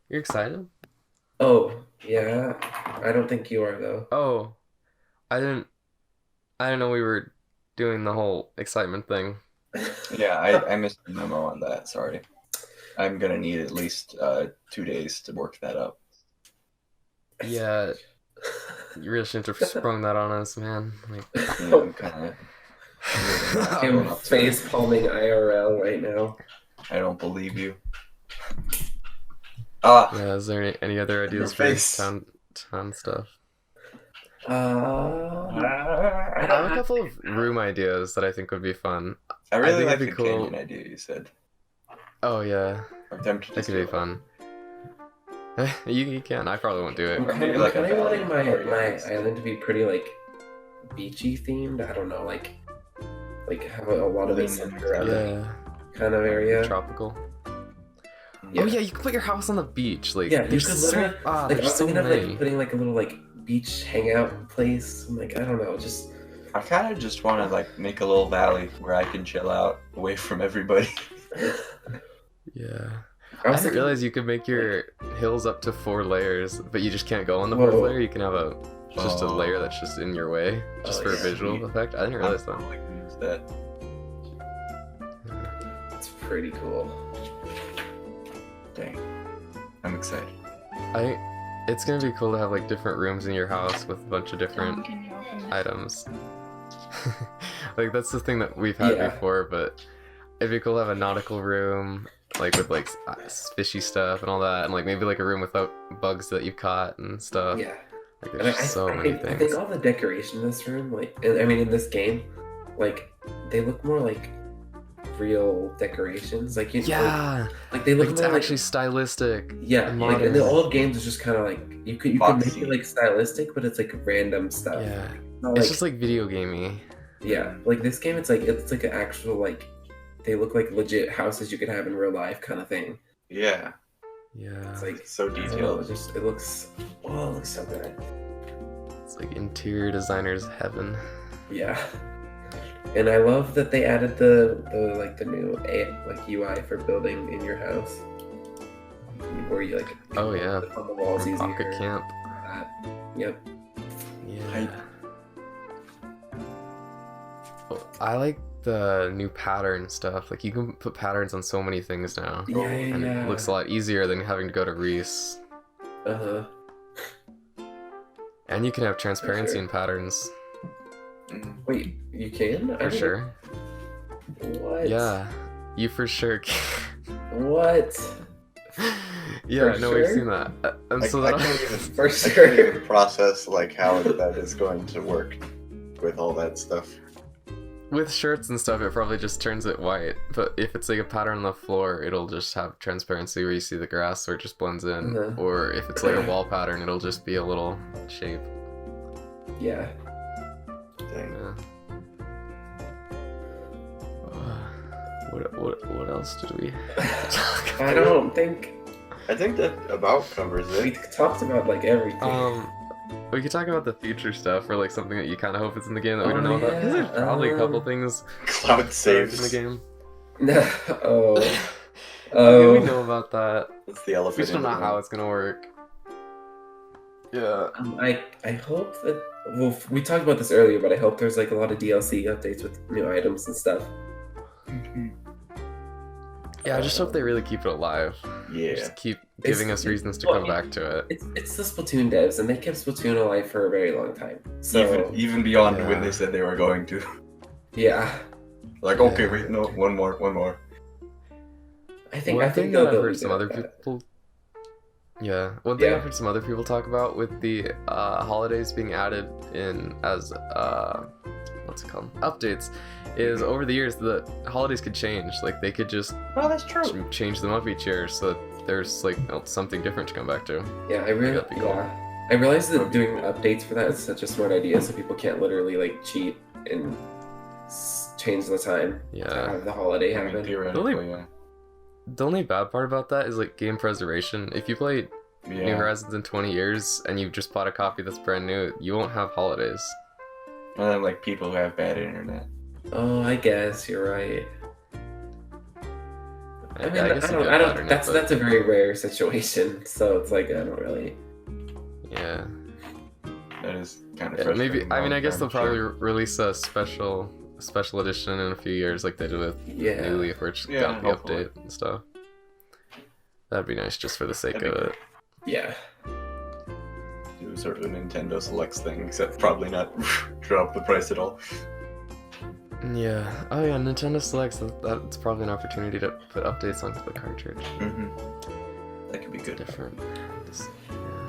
You're excited? Oh yeah, I don't think you are though. Oh, I didn't know we were doing the whole excitement thing. Yeah, I missed the memo on that. Sorry. I'm gonna need at least 2 days to work that up. Yeah, you really shouldn't have sprung that on us, man. Like, yeah, I'm kind of. I'm face palming IRL right now. I don't believe you. Yeah, is there any other ideas for town stuff? I have a couple of room ideas that I think would be fun. I really like think the it'd be canyon idea you said. Oh yeah, I'm tempted that could be fun. You can. I probably won't do it. I'm kind of wanting my island to be pretty like beachy themed. I don't know, like have a lot of it centered around kind of area. Tropical. Yeah. Oh yeah, you can put your house on the beach. Like yeah, there's you could so, literally like I was thinking of like putting like a little like beach hangout place. I'm like I don't know, just. I kind of just want to like make a little valley where I can chill out away from everybody. Yeah. I didn't realize you could make your hills up to 4 layers, but you just can't go on the 4th layer. You can have a layer that's just in your way, just for a visual effect. I didn't realize that. I can use that. It's pretty cool. Dang. I'm excited. It's gonna be cool to have like different rooms in your house with a bunch of different items. Like that's the thing that we've had before, but it'd be cool to have a nautical room, like with like fishy stuff and all that, and like maybe like a room without bugs that you've caught and stuff. Yeah. Like there's so many things. I think all the decoration in this room, like I mean in this game, like they look more like real decorations. Like like they look it's more actually stylistic. Yeah, like in the old games, it's just kind of like you could make it like stylistic, but it's like random stuff. Yeah, it's like, just like video gamey. Yeah, like this game, it's like an actual like they look like legit houses you could have in real life kind of thing. Yeah. Yeah. It's like so detailed. It looks so good. It's like interior designer's heaven. Yeah. And I love that they added the new UI for building in your house, where you like on the walls easier. Pocket camp. Yep. Yeah. I like the new pattern stuff. Like you can put patterns on so many things now. And it looks a lot easier than having to go to Reese. And you can have transparency in patterns. Wait, you can? For sure. What? Yeah, you for sure can. What? Yeah, no, we've seen that. And so I can't even process like how that is going to work with all that stuff. With shirts and stuff, it probably just turns it white. But if it's like a pattern on the floor, it'll just have transparency where you see the grass, or it just blends in. Or if it's like a wall pattern, it'll just be a little shape. Yeah. Dang. Yeah. What else did we talk about? I think that about covers it. We talked about like everything. We could talk about the future stuff, or like something that you kind of hope is in the game that we don't know about. Because there's probably a couple things. Cloud saves in the game. We know about that. That's the elephant. We just don't know how it's gonna work. Yeah. I hope that. Well, we talked about this earlier, but I hope there's like a lot of DLC updates with new items and stuff. Yeah, I just hope they really keep it alive. Yeah. Just keep giving us reasons to come back to it. It's the Splatoon devs, and they kept Splatoon alive for a very long time. So even beyond when they said they were going to. Yeah. Like, okay, wait, no, one more. I think I've heard some other people. Yeah. One thing Yeah. I've heard some other people talk about with the holidays being added in as what's it called? Updates, is over the years the holidays could change. Like they could just Oh, that's true. change them up each year so that there's like something different to come back to. Yeah, I That'd be cool. I realized that doing updates for that is such a smart idea, so people can't literally like cheat and change the time to Yeah. have the holiday I mean, happen. theoretically, yeah. The only bad part about that is like game preservation. If you play New Yeah. Horizons in 20 years and you've just bought a copy that's brand new, you won't have holidays. And then, like, people who have bad internet. Oh, I guess you're right. I mean, I guess if don't. you have bad internet, but- That's a very rare situation. So it's like I don't really. Yeah. That is kind of Yeah, maybe. frustrating I mean, I long guess term, they'll probably sure. release a special edition in a few years, like they did with Yeah. New Leaf, where it just Yeah, got the hopefully. update and stuff. That'd be nice just for the sake That'd of be it. Yeah. Do sort of a Nintendo Selects thing, except probably not drop the price at all. Yeah. Oh yeah, Nintendo Selects. That's probably an opportunity to put updates onto the cartridge. Mm-hmm. That could be good. Different. Just, yeah.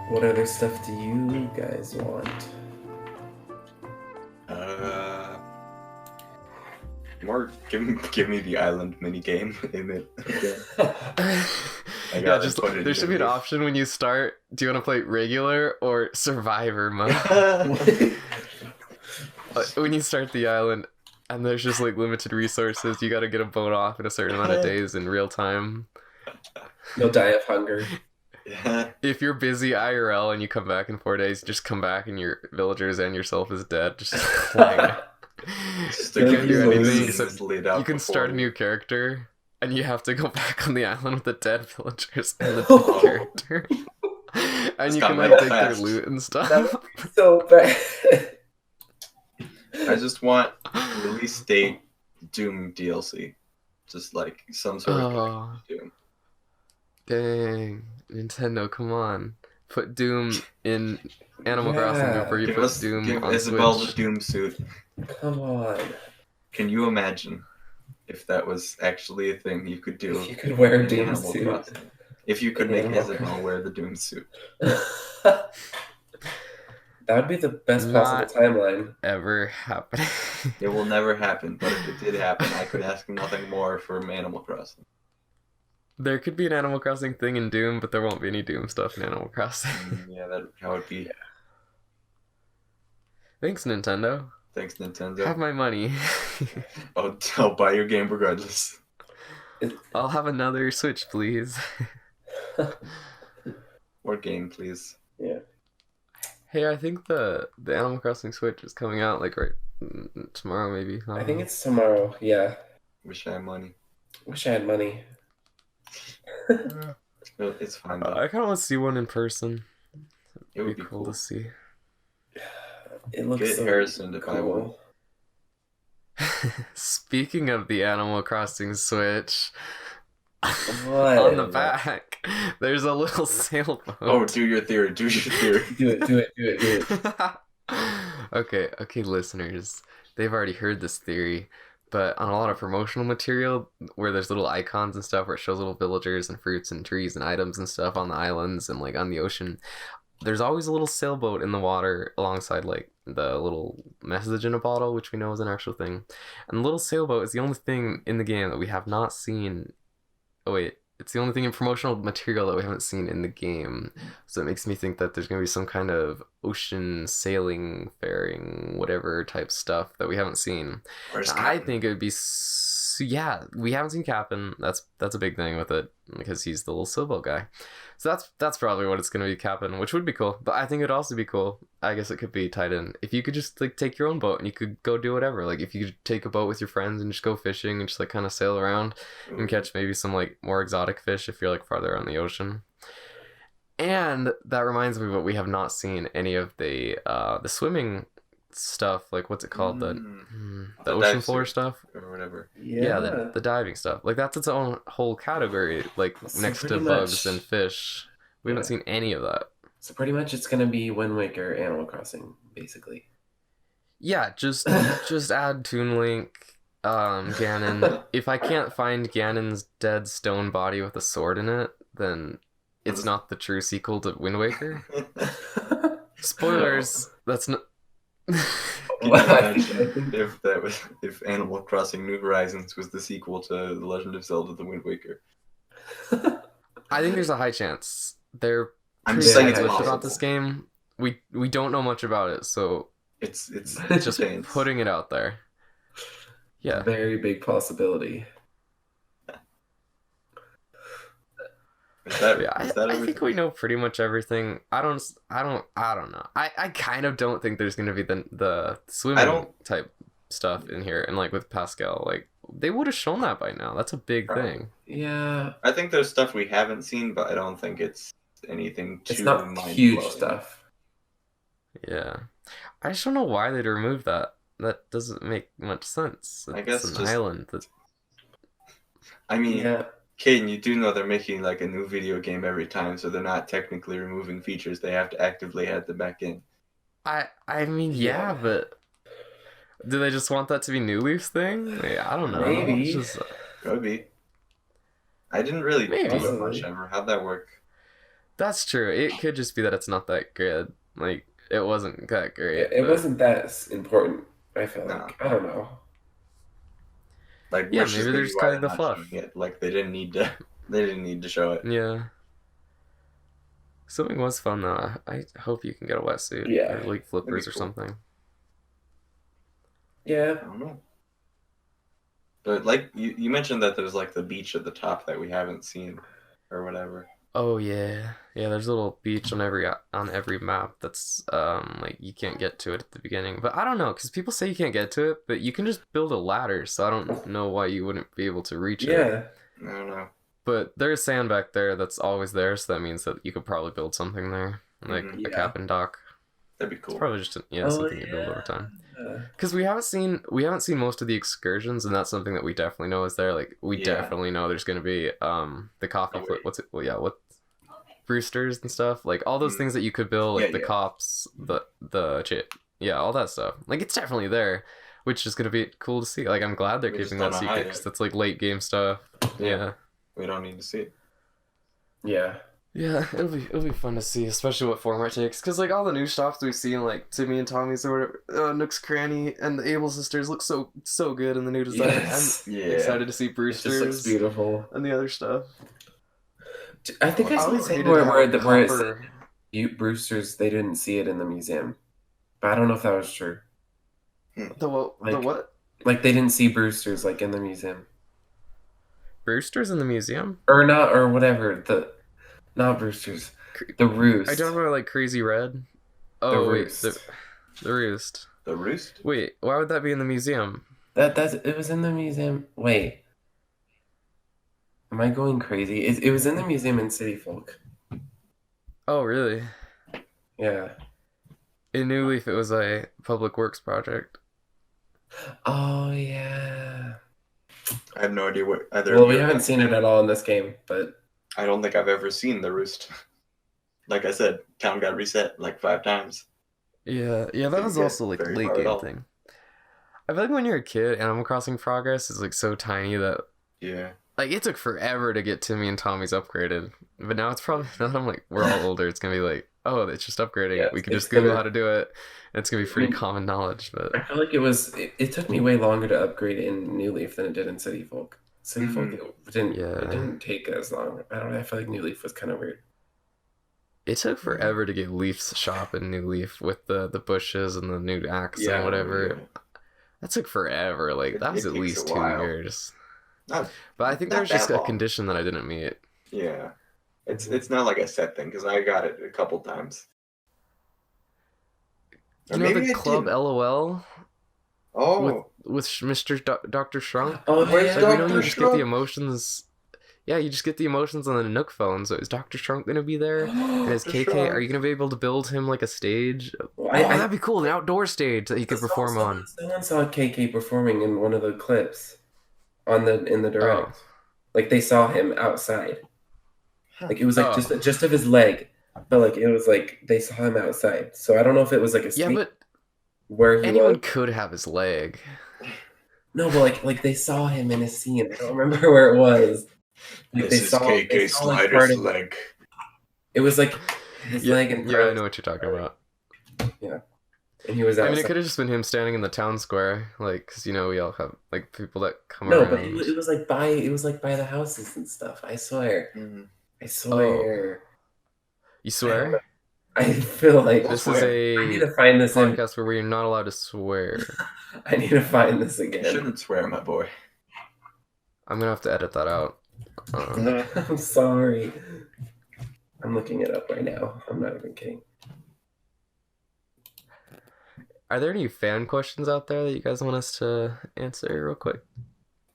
What other stuff do you guys want? More give me the island mini game in it. I Yeah, gotta just put it there in should be an New Leaf. option when you start. Do you want to play regular or survivor mode? When you start the island, and there's just like limited resources, you got to get a boat off in a certain amount of days in real time. You'll die of hunger. Yeah. If you're busy IRL and you come back in 4 days, just come back and your villagers and yourself is dead. Just clang. Just You to can't do keep anything losing except this lead out you can before start a you- new character, and you have to go back on the island with the dead villagers and the Oh. dead character. And you Stop can like that take their fast. loot and That stuff. would be so bad. I just want release date Doom DLC. Just like some sort of Oh, Doom. dang. Nintendo, come on. Put Doom in Animal Crossing Yeah. before you Give put Doom give on Isabel Switch. the Doom suit. Come on. Can you imagine if that was actually a thing you could do? If you could wear a in Doom Animal suit. Crossing? If you could In make Animal Isabel Crossing. wear the Doom suit. That would be the best Not- possible timeline. Ever happening. It will never happen, but if it did happen, I could ask nothing more from Animal Crossing. There could be an Animal Crossing thing in Doom, but there won't be any Doom stuff in Animal Crossing. Yeah, that would be. Thanks, Nintendo. Thanks, Nintendo. Have my money. I'll buy your game regardless. I'll have another Switch, please. Or game, please. Yeah. Hey, I think the Animal Crossing Switch is coming out like right tomorrow, maybe. I think it's tomorrow. Yeah. Wish I had money. Wish I had money. It's fine though. I kind of want to see one in person. It would be cool cool. to see. It looks Get so Harrison to buy one. cool. Speaking of the Animal Crossing Switch, What? on the back, there's a little sailboat. Oh, do your theory. Do your theory. Do it. Okay, listeners. They've already heard this theory, but on a lot of promotional material where there's little icons and stuff where it shows little villagers and fruits and trees and items and stuff on the islands and like on the ocean, there's always a little sailboat in the water alongside like the little message in a bottle, which we know is an actual thing. And the little sailboat is the only thing in the game that we have not seen. Oh wait, it's the only thing in promotional material that we haven't seen in the game. So it makes me think that there's going to be some kind of ocean sailing, faring, whatever type stuff that we haven't seen. Where's I Captain? think it would be... Yeah, we haven't seen Captain. That's a big thing with it because he's the little sailboat guy. So that's probably what it's going to be, Captain, which would be cool. But I think it'd also be cool. I guess it could be tied in. If you could just like take your own boat and you could go do whatever. Like if you could take a boat with your friends and just go fishing and just like kind of sail around and catch maybe some like more exotic fish if you're like farther on the ocean. And that reminds me, but we have not seen any of the swimming stuff. Like what's it called? The The ocean dive floor suit. stuff. Or whatever. Yeah, the diving stuff. Like that's its own whole category. Like So next to pretty bugs much- and fish. We haven't seen any of that. So pretty much it's gonna be Wind Waker Animal Crossing, basically. Yeah, just add Toon Link, Ganon. If I can't find Ganon's dead stone body with a sword in it, then it's not the true sequel to Wind Waker. Spoilers. That's not. Can you imagine if Animal Crossing New Horizons was the sequel to The Legend of Zelda: The Wind Waker? I think there's a high chance. They're I'm pretty just saying it's excited possible. about this game. We don't know much about it, so It's just putting it out there. Yeah. Very big possibility. Is that I think we know pretty much everything. I don't know. I kind of don't think there's gonna be the swimming type stuff in here, and like with Pascal, like they would have shown that by now. That's a big thing. Yeah. I think there's stuff we haven't seen, but I don't think it's anything too It's not mind-blowing. huge stuff. Yeah, I just don't know why they'd remove that. That doesn't make much sense. I guess it's an just- island. I mean, Yeah. Caden, you do know they're making like a new video game every time, so they're not technically removing features. They have to actively add them back in. I mean, yeah, but do they just want that to be New Leaf's thing? I don't know. Maybe. It's just, Could be. I didn't really Maybe. do it much ever. How'd that work? that's true. It could just be that it's not that good. Like it wasn't that great. It but- wasn't that important, I feel like. No. I don't know. Like, Yeah, which is maybe maybe they're just why cutting they're the not fluff. showing it. Like they didn't need to. They didn't need to show it. Yeah. Swimming was fun though. I hope you can get a wetsuit. Yeah. Or like flippers That'd or be cool. something. Yeah. I don't know. But like you mentioned that there's like the beach at the top that we haven't seen, or whatever. Oh yeah. Yeah, there's a little beach on every map that's like you can't get to it at the beginning. But I don't know, because people say you can't get to it, but you can just build a ladder, so I don't know why you wouldn't be able to reach it. Yeah. I don't know. But there's sand back there that's always there, so that means that you could probably build something there. Like Mhm. a Yeah. cabin dock. That'd be It's cool. probably just something you build over time. Because we haven't seen most of the excursions, and that's something that we definitely know is there. Like we Yeah. definitely know there's gonna be the coffee Oh, flip. wait. What's it? Well, yeah, what Brewsters and stuff. Like all those things that you could build, like Yeah, the yeah. cops, the chip, yeah, all that stuff. Like it's definitely there, which is gonna be cool to see. Like I'm glad they're We just keeping that don't know secret how because yet. that's like late game stuff. Yeah. We don't need to see it. Yeah. Yeah, it'll be fun to see, especially what form it takes. Cause like all the new shops we've seen, like Timmy and Tommy's or whatever, Nook's Cranny and the Able Sisters look so good in the new design. Yes. I'm Yeah. excited to see It just Brewster's looks beautiful. and the other stuff. I think I I saw always something hated where how it copper- said Brewster's, they didn't see it in the museum. But I don't know if that was true. the what the like- what Like they didn't see Brewster's like in the museum. Brewster's in the museum. Or not, or whatever. Not Brewster's. The Roost. I don't remember like Crazy Red. Oh The wait, Roost. the Roost. The roost? Wait, why would that be in the museum? It was in the museum. Wait. Am I going crazy? It was in the museum in City Folk. Oh really? Yeah. In New Leaf, it was a public works project. Oh yeah. I have no idea what either. Well, of we you- haven't seen it at all in this game, but I don't think I've ever seen the roost. Like I said, town got reset like 5 times. Yeah, that Didn't was get also like a very late far at game all. thing. I feel like when you're a kid, Animal Crossing progress is like so tiny that Yeah. like it took forever to get Timmy and Tommy's upgraded. But now it's probably now that I'm like we're all older, it's gonna be like, oh, it's just upgrading. Yeah, We can it's just Google gonna- how to do it. And it's gonna be pretty I mean- common knowledge, but I feel like it took me way longer to upgrade in New Leaf than it did in City Folk. City Folk it didn't take as long. I don't know. I feel like New Leaf was kind of weird. it took forever to get Leaf's shop in New Leaf with the bushes and the new axe Yeah, and whatever. yeah. That took forever. Like It- that was it at takes least a 2 while. years. Not, But I think not there's just that a long. condition that I didn't meet. yeah. It's not like a set thing because I got it a couple times. You Or know maybe the I Club didn't. LOL Oh. with Mr. Dr. Shrunk? Oh, Where's Like, we know Dr. you just get the Shrunk? emotions. Yeah, you just get the emotions on the Nook phone. So is Dr. Shrunk gonna be there? And is Dr. KK? Shrunk. Are you gonna be able to build him like a stage? Well, Oh, that'd be cool. An outdoor stage that he could perform on. Someone saw KK performing in one of the clips in the direct. Oh. Like they saw him outside. Like it was like Oh. just of his leg, but like it was like they saw him outside. So I don't know if it was like a Yeah, stage but where he anyone was. could have his leg. No, but like they saw him in a scene. I don't remember where it was. Like, This is KK like, part Slider's of- leg. It was like his leg in Yeah, front. I know what you're talking about. And he was I outside. mean, it could have just been him standing in the town square, like, because we all have like people that come No, around. but it was like by the houses and stuff. I swear. I swear. You swear? I feel like This swear. is a I need to find this podcast where we're not allowed to swear. I need to find this You again. shouldn't swear, my boy. I'm gonna have to edit that out. I'm sorry. I'm looking it up right now. I'm not even kidding. Are there any fan questions out there that you guys want us to answer real quick?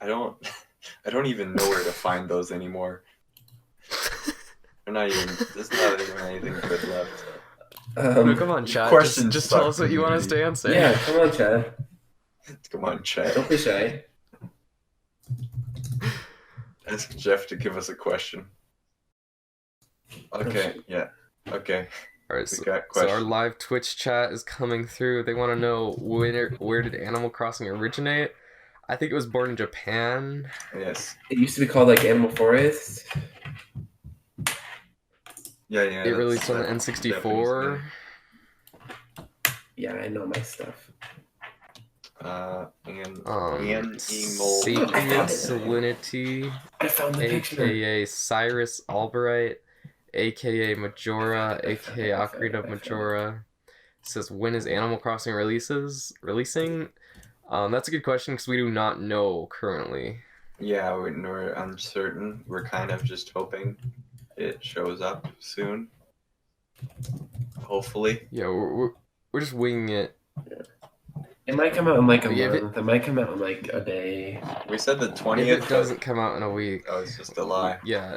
I don't even know where to find those anymore. There's not even anything good left. No, come on, Chad. questions Just tell suck, us what you want us to answer. Yeah, come on, Chad. Come on, Chad. Don't be shy. Ask Jeff to give us a question. Okay, yeah. Okay. Alright, We so got our questions. live Twitch chat is coming through. They want to know where did Animal Crossing originate? I think it was born in Japan. Yes. It used to be called like Animal Forest. Yeah. It released on the N64. Yeah, I know my stuff. And Sapien Salinity, I found the picture. aka Cyrus Albright, aka Majora, I aka found it. Ocarina of Majora. It says, when is Animal Crossing releasing? That's a good question because we do not know currently. Yeah, we're uncertain. We're kind of just hoping it shows up soon. Hopefully. Yeah, we're just winging it. It might come out in like a Yeah, month. It might come out in like a day. We said the If 20th. it doesn't come out in a week, Oh, it's just a lie. yeah,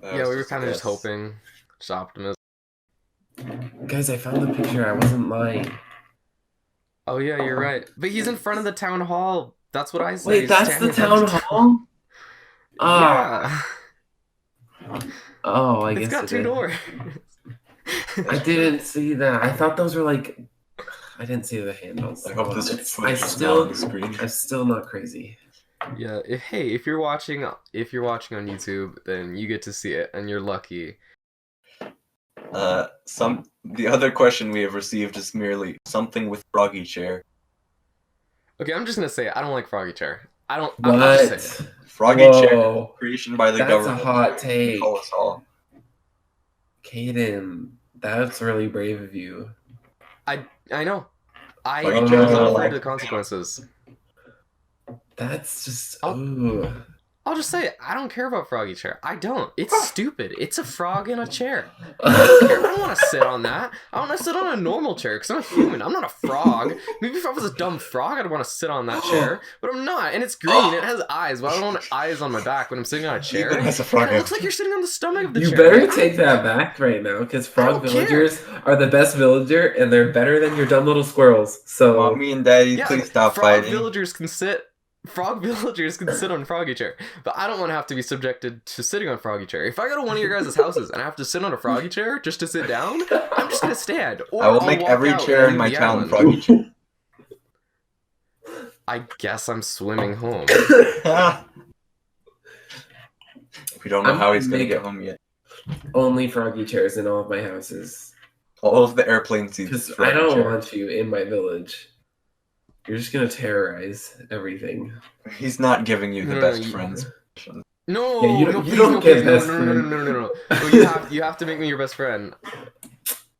That we was were kind of a just guess. hoping, just optimism. Guys, I found the picture. I wasn't lying. Oh yeah, you're right. But he's in front of the town hall. That's what I said. Wait, He's that's the standing in front town of hall? Ah. Yeah. Oh, I It's guess got it two is. doors. I didn't see that. I thought those were like. I didn't see the handles. I hope this It's- footage I is still, not on the screen. I'm still not crazy. Yeah. If you're watching on YouTube, then you get to see it, and you're lucky. The other question we have received is merely something with Froggy Chair. Okay, I'm just gonna say it. I don't like Froggy Chair. I'll What? just say it. Froggy Chair, Whoa. creation by the That's government. a hot take. Call us all. Caden, that's really brave of you. I know. I'm Froggy Chair's not not afraid like- of the consequences. That's just. Oh. Ooh. I'll just say it. I don't care about Froggy Chair. I don't. It's stupid. It's a frog in a chair. I don't want to sit on that. I want to sit on a normal chair because I'm a human. I'm not a frog. Maybe if I was a dumb frog, I'd want to sit on that chair. But I'm not. And it's green. It has eyes. Well, I don't want eyes on my back when I'm sitting on a chair. Even as a frog, And it looks like you're sitting on the stomach of the You chair. better take that back right now, because frog don't care. villagers are the best villager, and they're better than your dumb little squirrels. So Mommy and Daddy, Yeah, please stop frog fighting. villagers can sit. Frog villagers can sit on Froggy Chair, but I don't want to have to be subjected to sitting on Froggy Chair. If I go to one of your guys' houses and I have to sit on a Froggy Chair just to sit down, I'm just gonna stand. Or I will I'll make walk every out chair and in my leave the town island. Froggy Chair. I guess I'm swimming home. We don't know I'm how he's gonna make- get home yet. only froggy chairs in all of my houses. All of the airplane seats. Because Froggy I don't Chair. want you in my village. You're just gonna terrorize everything. He's not giving you the No, best you- friends. No, Yeah, you don't- no, you please, don't no, get please, no, best no, no, friend. no. You have to make me your best friend.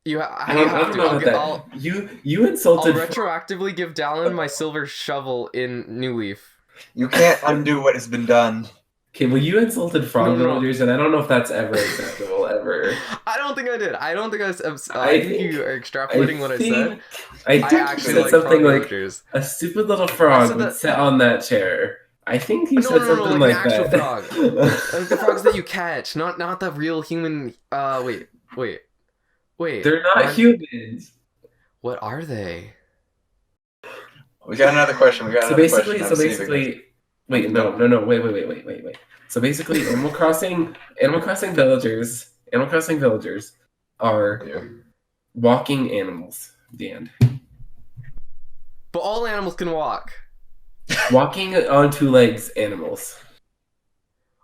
I don't have to. know about that. I'll You I'll insulted. retroactively give Dallin my silver shovel in New Leaf. You can't undo what has been done. Okay, well, you insulted frog No. villagers, and I don't know if that's ever acceptable, ever. I don't think I did. I don't think I I think you think- are extrapolating what I said. I think I you actually said like something frog like, villagers. a stupid little frog said would that- sit on that chair. I think you No, said no, no, something like like, an actual that. Like the frogs that you catch, not the real human. Wait. They're not What? humans. What are they? We got another question. So basically, wait, wait. So basically, Animal Crossing villagers are Yeah. walking animals. The end. But all animals can walk. Walking on two legs animals.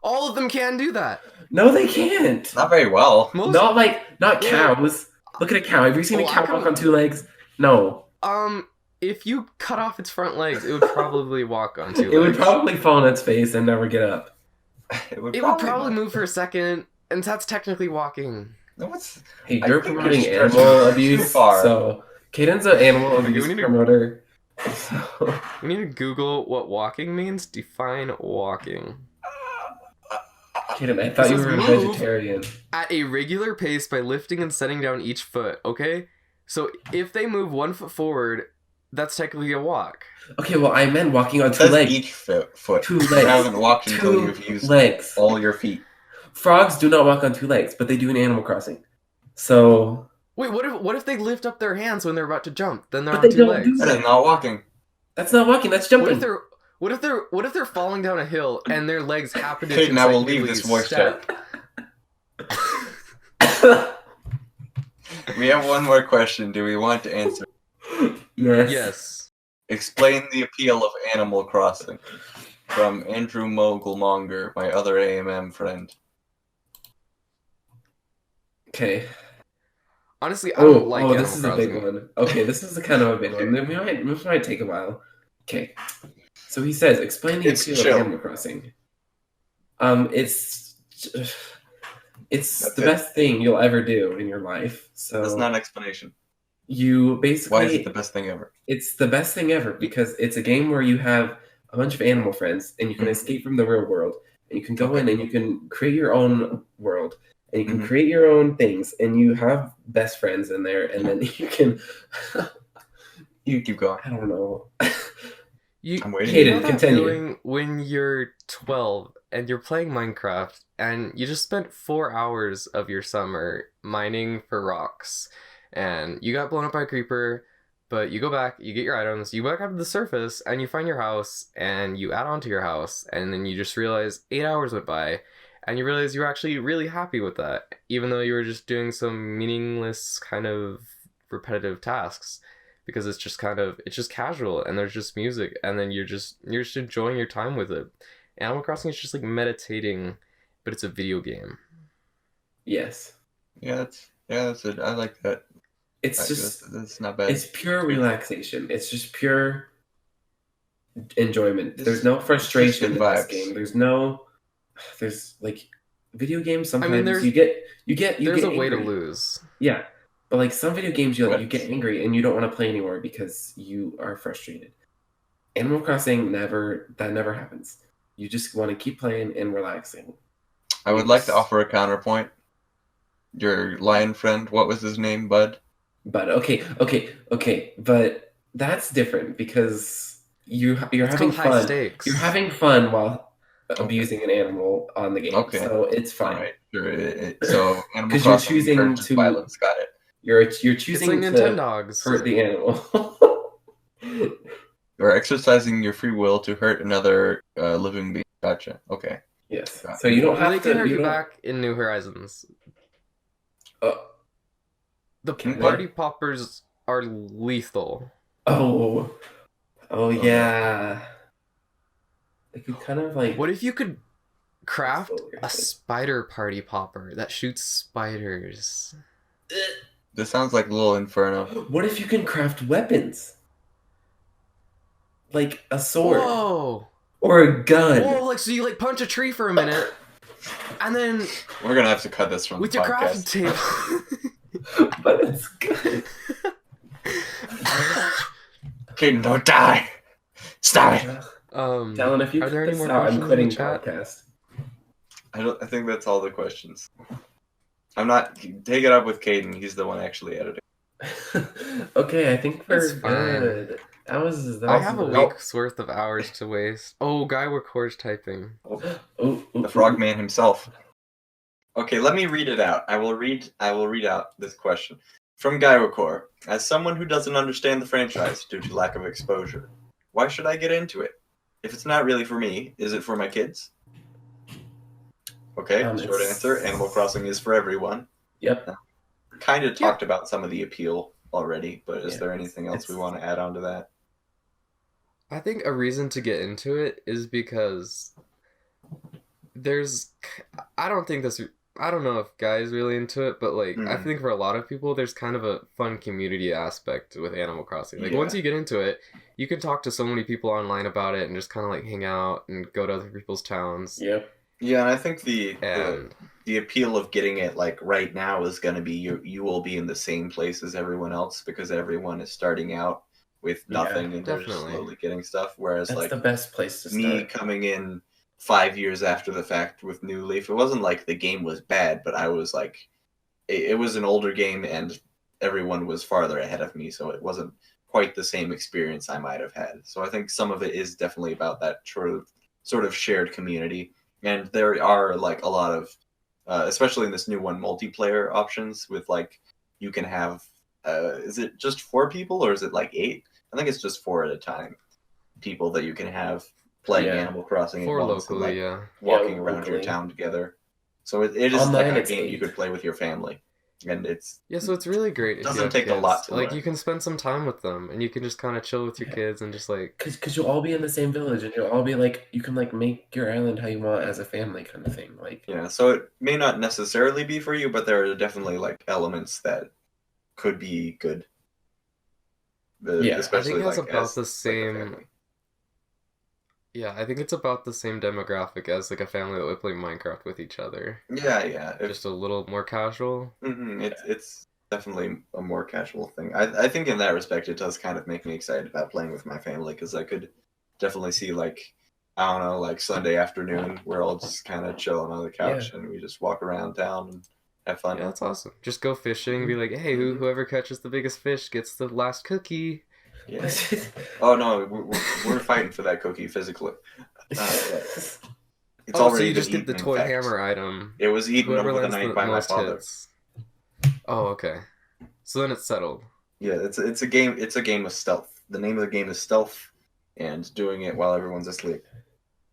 All of them can do that. No, they can't. Not very well. Most Not Yeah. cows. Look at a cow. Have you seen Oh, a I cow can- walk on 2 legs? No. if you cut off its front legs, it would probably walk on 2 legs. It would probably fall on its face and never get up. It would It would probably move for a second, and that's technically walking. No, it's Hey, I you're think promoting you're stretching animal too abuse, far. so Caden's an animal Okay, abuse we need to- promoter. So, We need to Google what walking means. Define walking. Caden, I thought This you is were a move. vegetarian. At a regular pace by lifting and setting down each foot, okay? So if they move 1 foot forward, that's technically a walk. Okay, well, I meant walking on It 2 says legs. each foot. 2 You legs. haven't walked until 2 you've used legs. all your feet. Frogs do not walk on 2 legs, but they do in Animal Crossing. So, Wait, what if they lift up their hands when they're about to jump? Then they're But on they 2 don't do legs. That is not walking. that's not walking, that's What jumping. if they're falling down a hill and their legs happen to Caden, I will leave consecutively this voice step? We have one more question. Do we want to answer? Yes. Yes. Explain the appeal of Animal Crossing. From Andrew Mogulmonger, my other AMM friend. Okay. Honestly, I don't like Animal this is Crossing. a big one. Okay, this is kind of a big one. This might take a while. Okay. So he says, explain the It's appeal chill. of Animal Crossing. It's That's the it. best thing you'll ever do in your life. So That's not an explanation. you basically Why is it the best thing ever? it's the best thing ever because it's a game where you have a bunch of animal friends and you can Mhm. escape from the real world and you can go Okay. in and you can create your own world and you can Mhm. create your own things and you have best friends in there and then you can You keep going. I don't know. I'm waiting. You Caden, know that continue. feeling when you're 12 and you're playing Minecraft and you just spent 4 hours of your summer mining for rocks and you got blown up by a creeper, but you go back, you get your items, you go back up to the surface and you find your house and you add on to your house and then you just realize 8 hours went by and you realize you're actually really happy with that even though you were just doing some meaningless kind of repetitive tasks. Because it's just casual and there's just music and then you're just enjoying your time with it. Animal Crossing is just like meditating, but it's a video game. Yes. Yeah, that's it. I like that. It's just That's not bad. it's pure relaxation. It's just pure enjoyment. There's no frustration in good this vibes. game. There's like video games sometimes there's- you get There's a way to angry. lose. Yeah. But like some video games you What? get angry and you don't want to play anymore because you are frustrated. Animal Crossing never happens. You just want to keep playing and relaxing. I would like to offer a counterpoint. Your lion friend, what was his name, Bud? But okay. But that's different because you're It's having called high fun. stakes. You're having fun while abusing an animal on the game. Okay. So it's fine. Alright, sure. So Animal 'Cause you're Crossing choosing encourages to- violence. Got it. You're It's choosing like to Nintendogs. hurt the animal. You're exercising your free will to hurt another living being. Gotcha. Okay. Yes. Got So you don't Well, they have can to. hurt You you don't, back in New Horizons. The Can they? party poppers are lethal. oh yeah. They could kind of like. What if you could craft Oh, your a head. spider party popper that shoots spiders? This sounds like Little Inferno. What if you can craft weapons? Like a sword Whoa! or a gun. Whoa, like so you like punch a tree for a minute, and then We're gonna have to cut this from with the your crafting podcast. table. But it's good. Caden, don't die! Stop it! Talon, if you Are there cut any this more out, I'm questions in quitting the chat? podcast. I think that's all the questions. I'm not. Take it up with Caden. He's the one actually editing. Okay, I think we're It's fine. good. That was I have a good. week's worth of hours to waste. Oh, guy records typing. Ooh, The Frogman himself. Okay, let me read it out. I will read out this question. From Gaiwakor. As someone who doesn't understand the franchise due to lack of exposure, why should I get into it? If it's not really for me, is it for my kids? Okay, short it's- answer. Animal Crossing is for everyone. Yep. Kind of talked about some of the appeal already, but is Yeah, there anything else we want to add on to that? I think a reason to get into it is because I don't think this. I don't know if guys really into it, but like I Mm. think for a lot of people, there's kind of a fun community aspect with Animal Crossing. Like Yeah. once you get into it, you can talk to so many people online about it and just kind of like hang out and go to other people's towns. Yep. Yeah, and I think And the appeal of getting it like right now is going to be you will be in the same place as everyone else because everyone is starting out with Yeah, nothing and they're just definitely. slowly getting stuff. Whereas That's like the best place to me start. coming in 5 years after the fact with New Leaf, it wasn't like the game was bad, but I was like, it was an older game and everyone was farther ahead of me, so it wasn't quite the same experience I might have had. So I think some of it is definitely about that sort of shared community, and there are like a lot of, especially in this new one, multiplayer options with like you can have, is it just 4 people or is it like 8? I think it's just 4 at a time. People that you can have playing Yeah. Animal Crossing at for once and locally, like yeah. walking Yeah, around your locally. town together. So it is Online, like a it's game you 8. could play with your family, and it's Yeah, so it's really great if Doesn't you have take a kids. lot to Like learn. you can spend some time with them, and you can just kind of chill with your Yeah. kids and just like. Cause you'll all be in the same village, and you'll all be like, you can like make your island how you want as a family, kind of thing. Like, yeah. So it may not necessarily be for you, but there are definitely like elements that could be good. Yeah. I Especially I think it has like about as the like a same. family. Yeah, I think it's about the same demographic as like a family that would play Minecraft with each other. Yeah, yeah. Just a little more casual. It's definitely a more casual thing. I think in that respect, it does kind of make me excited about playing with my family because I could definitely see like I don't know, like Sunday afternoon, we're all just kind of chilling on the couch and we just walk around town and have fun. Yeah, that's awesome. Just go fishing, be like, hey, whoever catches the biggest fish gets the last cookie. Yeah. Oh no, we're fighting for that cookie physically. It's Oh, so already you been just get the eaten, in toy fact. hammer item. It was eaten Whoever over the lands the night by my most father. hits. Oh, okay. So then it's settled. Yeah, it's a game. It's a game of stealth. The name of the game is Stealth, and doing it while everyone's asleep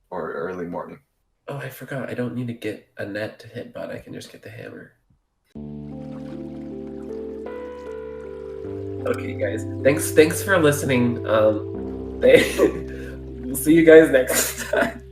or early morning. oh, I forgot. I don't need to get a net to hit, but I can just get the hammer. Okay, guys. Thanks for listening. We'll see you guys next time.